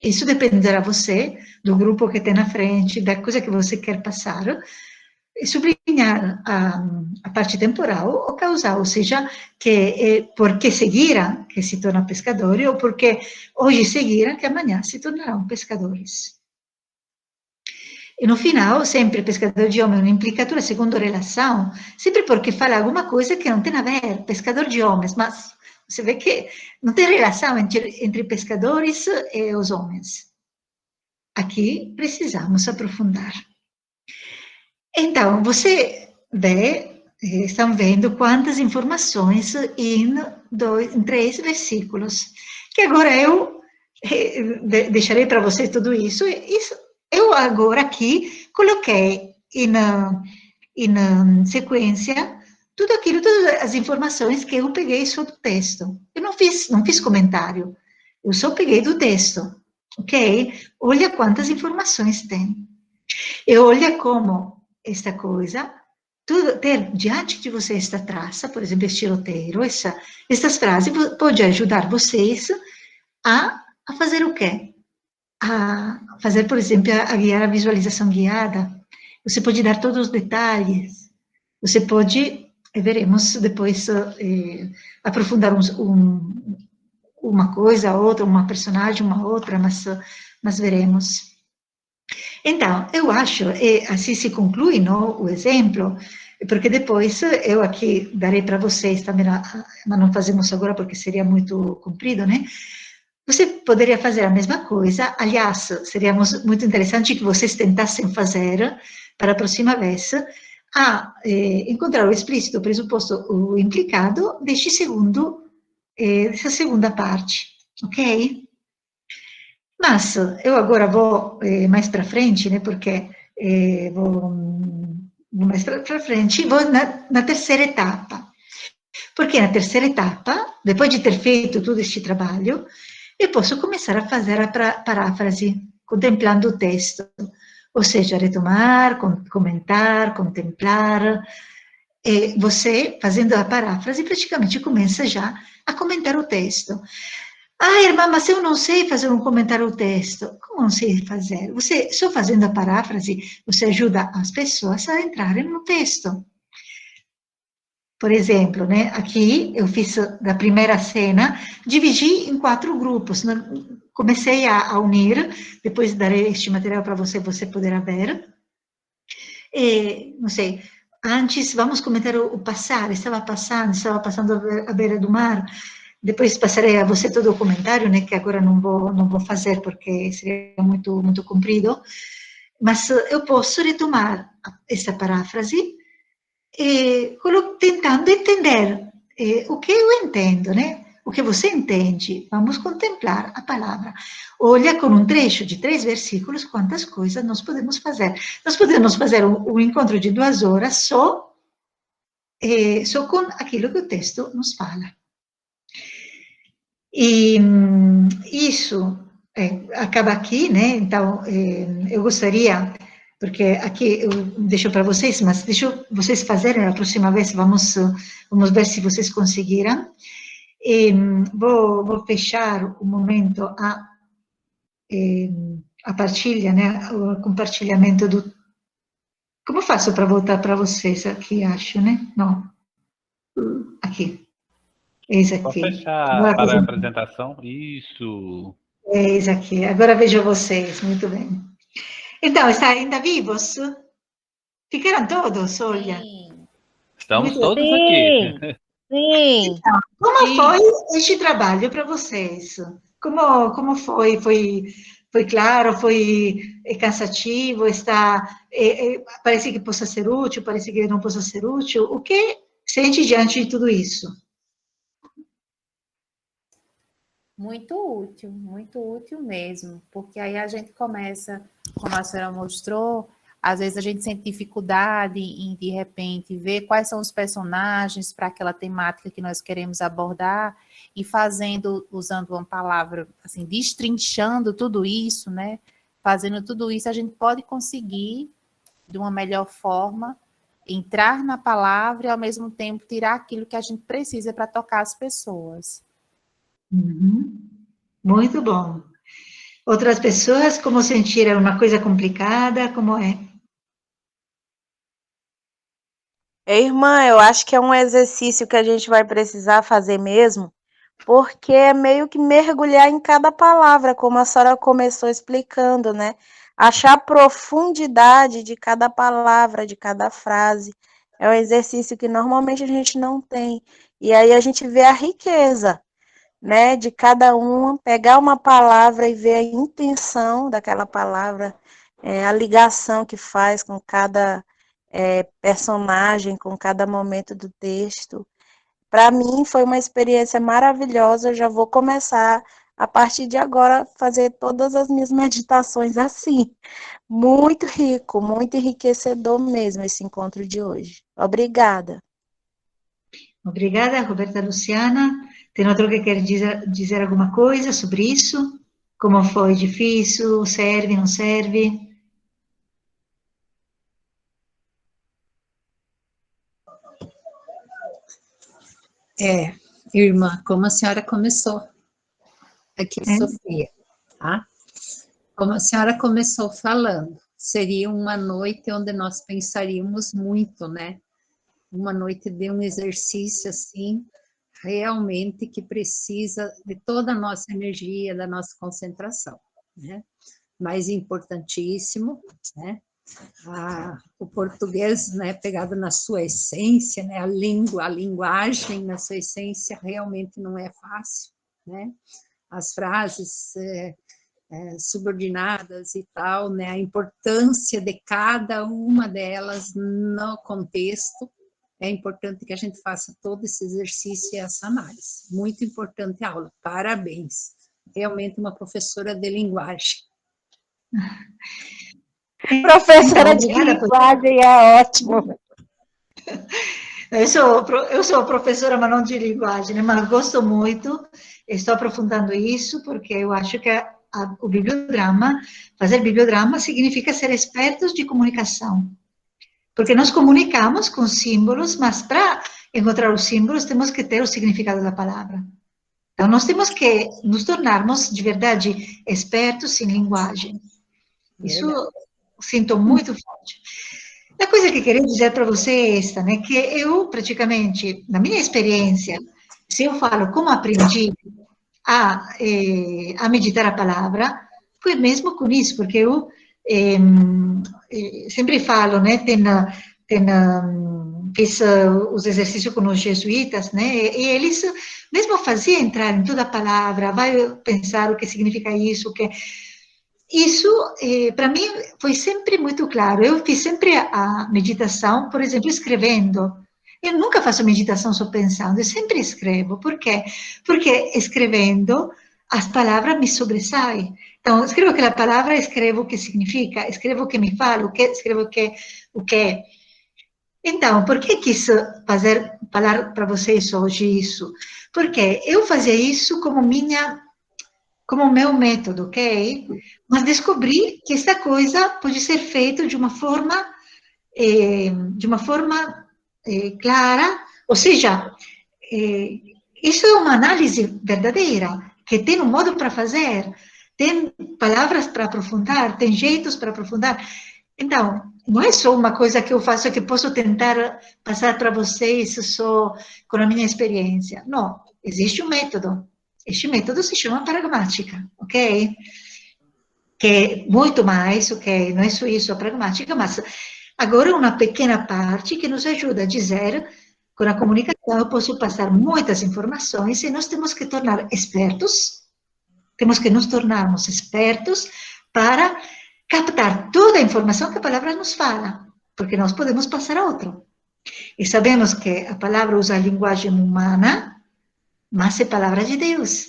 Isso dependerá você, do grupo que tem na frente, da coisa que você quer passar, e sublinhar a parte temporal ou causal, ou seja, que porque seguiram que se tornam pescadores, ou porque hoje seguiram que amanhã se tornarão pescadores. E no final, sempre pescador de homem, uma implicatura segundo relação, sempre porque fala alguma coisa que não tem a ver, pescador de homens, mas você vê que não tem relação entre pescadores e os homens. Aqui precisamos aprofundar. Então, você vê, estão vendo quantas informações em 3 versículos, que agora eu deixarei para vocês tudo isso. Eu agora aqui coloquei em sequência tudo aquilo, todas as informações que eu peguei só do texto. Eu não fiz comentário, eu só peguei do texto, ok? Olha quantas informações tem. E olha como esta coisa, tudo, ter diante de você esta traça, por exemplo, este roteiro, estas frases, pode ajudar vocês a fazer o quê? A fazer, por exemplo, a guiar a visualização guiada. Você pode dar todos os detalhes. Você pode, veremos depois, aprofundar uma coisa, outra, uma personagem, uma outra, mas veremos. Então, eu acho, e assim se conclui, não, o exemplo, porque depois eu aqui darei para vocês também, mas não fazemos agora porque seria muito comprido, né? Você poderia fazer a mesma coisa, aliás, seria muito interessante que vocês tentassem fazer, para a próxima vez, encontrar o explícito, o pressuposto, o implicado dessa segunda parte, ok? Mas eu agora vou mais para frente, né, porque vou mais para frente, vou na terceira etapa. Porque na terceira etapa, depois de ter feito todo este trabalho, eu posso começar a fazer a paráfrase, contemplando o texto. Ou seja, retomar, comentar, contemplar. E você, fazendo a paráfrase, praticamente começa já a comentar o texto. Ah, irmã, mas eu não sei fazer um comentário ao texto. Como não sei fazer? Você, só fazendo a paráfrase, você ajuda as pessoas a entrarem no texto. Por exemplo, né, aqui eu fiz da primeira cena, dividi em 4 grupos. Comecei a unir, depois darei este material para você poderá ver. E, não sei, antes, vamos comentar o passar, estava passando à beira do mar. Depois passarei a você todo o comentário, né, que agora não vou fazer porque seria muito, muito comprido. Mas eu posso retomar essa paráfrase, tentando entender o que eu entendo, né? O que você entende. Vamos contemplar a palavra. Olha, com um trecho de 3 versículos, quantas coisas nós podemos fazer. Nós podemos fazer um encontro de 2 horas só com aquilo que o texto nos fala. E isso acaba aqui, né? Então, eu gostaria, porque aqui eu deixo para vocês, mas deixo vocês fazerem a próxima vez, vamos ver se vocês conseguiram. E vou fechar o momento a partilha, né? O compartilhamento do... Como faço para voltar para vocês aqui, acho, né? Não. Aqui. Eis aqui. Pode fechar para a apresentação. Isso. Eis aqui. Agora vejo vocês. Muito bem. Então, estão ainda vivos? Ficaram todos, olha. Sim. Estamos Muito todos bem. aqui. Sim. Como Sim. foi este trabalho para vocês? Como foi? Foi claro? Foi cansativo? Parece que possa ser útil? Parece que não possa ser útil? O que sente diante de tudo isso? Muito útil mesmo, porque aí a gente começa, como a senhora mostrou, às vezes a gente sente dificuldade em, de repente, ver quais são os personagens para aquela temática que nós queremos abordar e fazendo, usando uma palavra, assim, destrinchando tudo isso, né? Fazendo tudo isso, a gente pode conseguir, de uma melhor forma, entrar na palavra e, ao mesmo tempo, tirar aquilo que a gente precisa para tocar as pessoas. Uhum. Muito bom. Outras pessoas, como sentiram uma coisa complicada? Como é? Irmã, eu acho que é um exercício que a gente vai precisar fazer mesmo, porque é meio que mergulhar em cada palavra, como a senhora começou explicando, né? Achar a profundidade de cada palavra, de cada frase. É um exercício que normalmente a gente não tem. E aí a gente vê a riqueza, né, de cada uma, pegar uma palavra e ver a intenção daquela palavra, a ligação que faz com cada personagem, com cada momento do texto. Para mim foi uma experiência maravilhosa, eu já vou começar a partir de agora fazer todas as minhas meditações assim. Muito rico, muito enriquecedor mesmo esse encontro de hoje. Obrigada. Obrigada, Roberta Luciana. Tem outro que quer dizer alguma coisa sobre isso? Como foi? Difícil? Serve, não serve? Irmã, como a senhora começou, aqui Sofia, tá? Como a senhora começou falando, seria uma noite onde nós pensaríamos muito, né? Uma noite de um exercício, assim, realmente que precisa de toda a nossa energia, da nossa concentração, né? Mas importantíssimo, né? O português, né, pegado na sua essência, né, a linguagem na sua essência realmente não é fácil, né? As frases subordinadas e tal, né, a importância de cada uma delas no contexto, é importante que a gente faça todo esse exercício e essa análise. Muito importante a aula, parabéns. Realmente uma professora de linguagem. Professora de linguagem é ótimo. Eu sou professora, mas não de linguagem, né? Mas gosto muito, estou aprofundando isso, porque eu acho que o bibliodrama, fazer bibliodrama significa ser expertos de comunicação. Porque nós comunicamos com símbolos, mas para encontrar os símbolos temos que ter o significado da palavra. Então, nós temos que nos tornarmos, de verdade, expertos em linguagem. Isso sinto muito forte. A coisa que queria dizer para você é esta, né? Que eu, praticamente, na minha experiência, se eu falo como aprendi a meditar a palavra, foi mesmo com isso, porque eu sempre falo, né? Fiz os exercícios com os jesuítas, né? E eles mesmo faziam entrar em toda a palavra, vai pensar o que significa isso, o que... Isso, para mim, foi sempre muito claro. Eu fiz sempre a meditação, por exemplo, escrevendo. Eu nunca faço meditação só pensando, eu sempre escrevo. Por quê? Porque escrevendo, as palavras me sobressaem. Então, escrevo aquela palavra, escrevo o que significa, escrevo o que me fala, escrevo o que é. Então, por que quis falar para vocês hoje isso? Porque eu fazia isso como meu método, ok? Mas descobri que essa coisa pode ser feita de uma forma clara, ou seja, isso é uma análise verdadeira, que tem um modo para fazer, tem palavras para aprofundar, tem jeitos para aprofundar. Então, não é só uma coisa que eu faço que posso tentar passar para vocês só com a minha experiência. Não, existe um método. Este método se chama pragmática, ok? Que é muito mais, ok? Não é só isso, a pragmática, mas agora uma pequena parte que nos ajuda a dizer Com a comunicação, eu posso passar muitas informações e nós temos que tornar expertos, temos que nos tornarmos expertos para captar toda a informação que a palavra nos fala, porque nós podemos passar a outro. E sabemos que a palavra usa a linguagem humana, mas é palavra de Deus.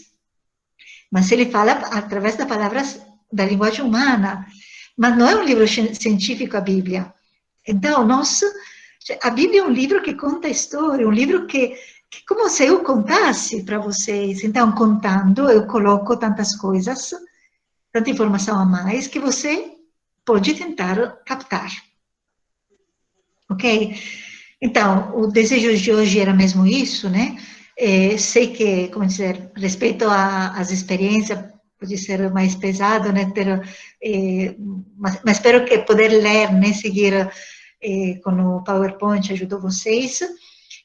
Mas ele fala através das palavras da linguagem humana. Mas não é um livro científico, a Bíblia. Então, a Bíblia é um livro que conta a história, um livro que como se eu contasse para vocês. Então, contando, eu coloco tantas coisas, tanta informação a mais, que você pode tentar captar. Ok? Então, o desejo de hoje era mesmo isso, né? Sei que, como dizer, respeito às experiências, pode ser mais pesado, né? Mas espero que poder ler, né? Seguir com o PowerPoint ajudou vocês.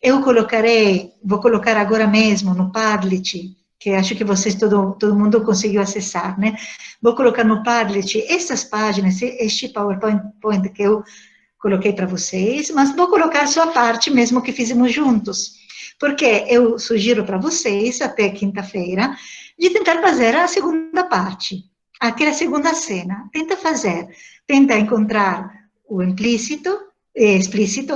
Eu vou colocar agora mesmo no Padlet, que acho que vocês, todo mundo conseguiu acessar, né? Vou colocar no Padlet essas páginas, este PowerPoint que eu coloquei para vocês, mas vou colocar só a parte mesmo que fizemos juntos, porque eu sugiro para vocês, até quinta-feira, de tentar fazer a segunda parte, aquela segunda cena. Tenta encontrar o explícito,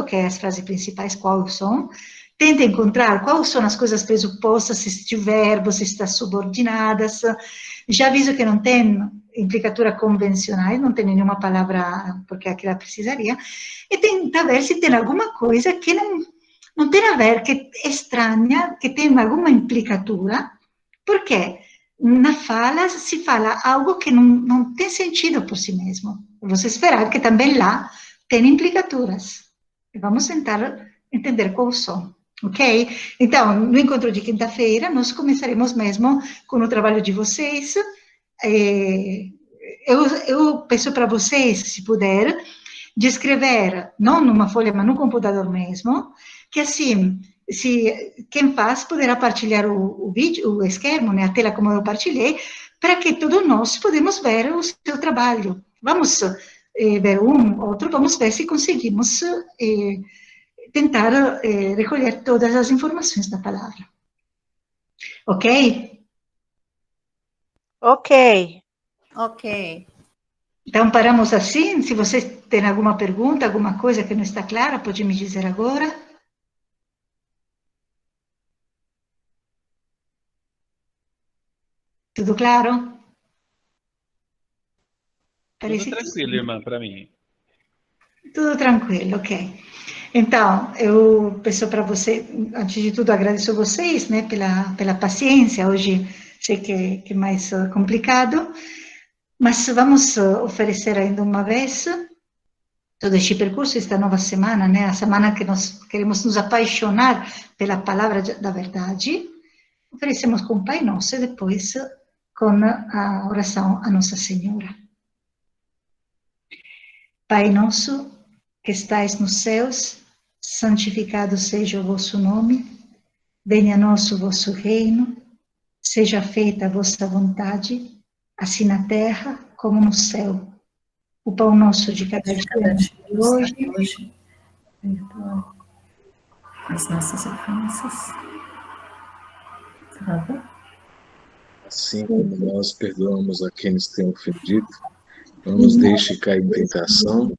que é as frases principais, quais são. Tenta encontrar quais são as coisas pressupostas, se existe o verbo, se está subordinadas. Já aviso que não tem implicatura convencional, não tem nenhuma palavra, porque aquela precisaria. E tenta ver se tem alguma coisa que não tem a ver, que é estranha, que tem alguma implicatura, porque na fala se fala algo que não tem sentido por si mesmo. Vamos esperar que também lá tem implicaturas. Vamos tentar entender quais são, ok? Então, no encontro de quinta-feira, nós começaremos mesmo com o trabalho de vocês. Eu peço para vocês, se puder, de escrever, não numa folha, mas no computador mesmo, que assim, quem faz poderá partilhar o vídeo, o esquermo, né, a tela como eu partilhei, para que todos nós podemos ver o seu trabalho. Vamos ver outro, vamos ver se conseguimos tentar recolher todas as informações da palavra. Ok? Ok. Ok. Então, paramos assim. Se vocês têm alguma pergunta, alguma coisa que não está clara, pode me dizer agora. Tudo claro? Tudo tranquilo, irmã, para mim. Tudo tranquilo, ok. Então, eu peço para você, antes de tudo, agradeço a vocês, né, pela paciência. Hoje sei que é mais complicado, mas vamos oferecer ainda uma vez todo este percurso, esta nova semana, né, a semana que nós queremos nos apaixonar pela palavra da verdade. Oferecemos com o Pai Nosso e depois com a oração a Nossa Senhora. Pai nosso, que estais nos céus, santificado seja o vosso nome, venha a nós o vosso reino, seja feita a vossa vontade, assim na terra como no céu. O pão nosso de cada dia de hoje, perdoa as nossas ofensas. Assim como nós perdoamos a quem nos tem ofendido, não nos deixe cair em tentação,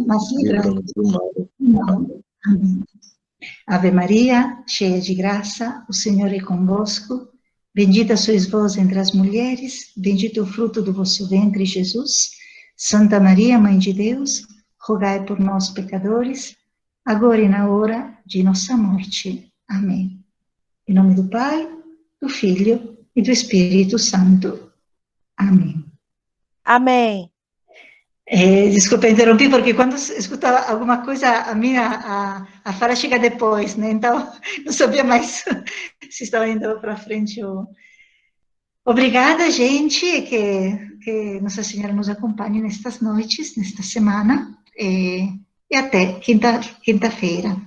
mas livra-nos do mal. Amém. Ave Maria, cheia de graça, o Senhor é convosco. Bendita sois vós entre as mulheres, bendito é o fruto do vosso ventre, Jesus. Santa Maria, Mãe de Deus, rogai por nós, pecadores, agora e na hora de nossa morte. Amém. Em nome do Pai, do Filho e do Espírito Santo. Amém. Amém. Desculpa interromper, porque quando escuto alguma coisa, a fala chega depois, né? Então, não sabia mais se estava indo para frente ou... Obrigada, gente, que Nossa Senhora nos acompanhe nestas noites, nesta semana, e até quinta-feira.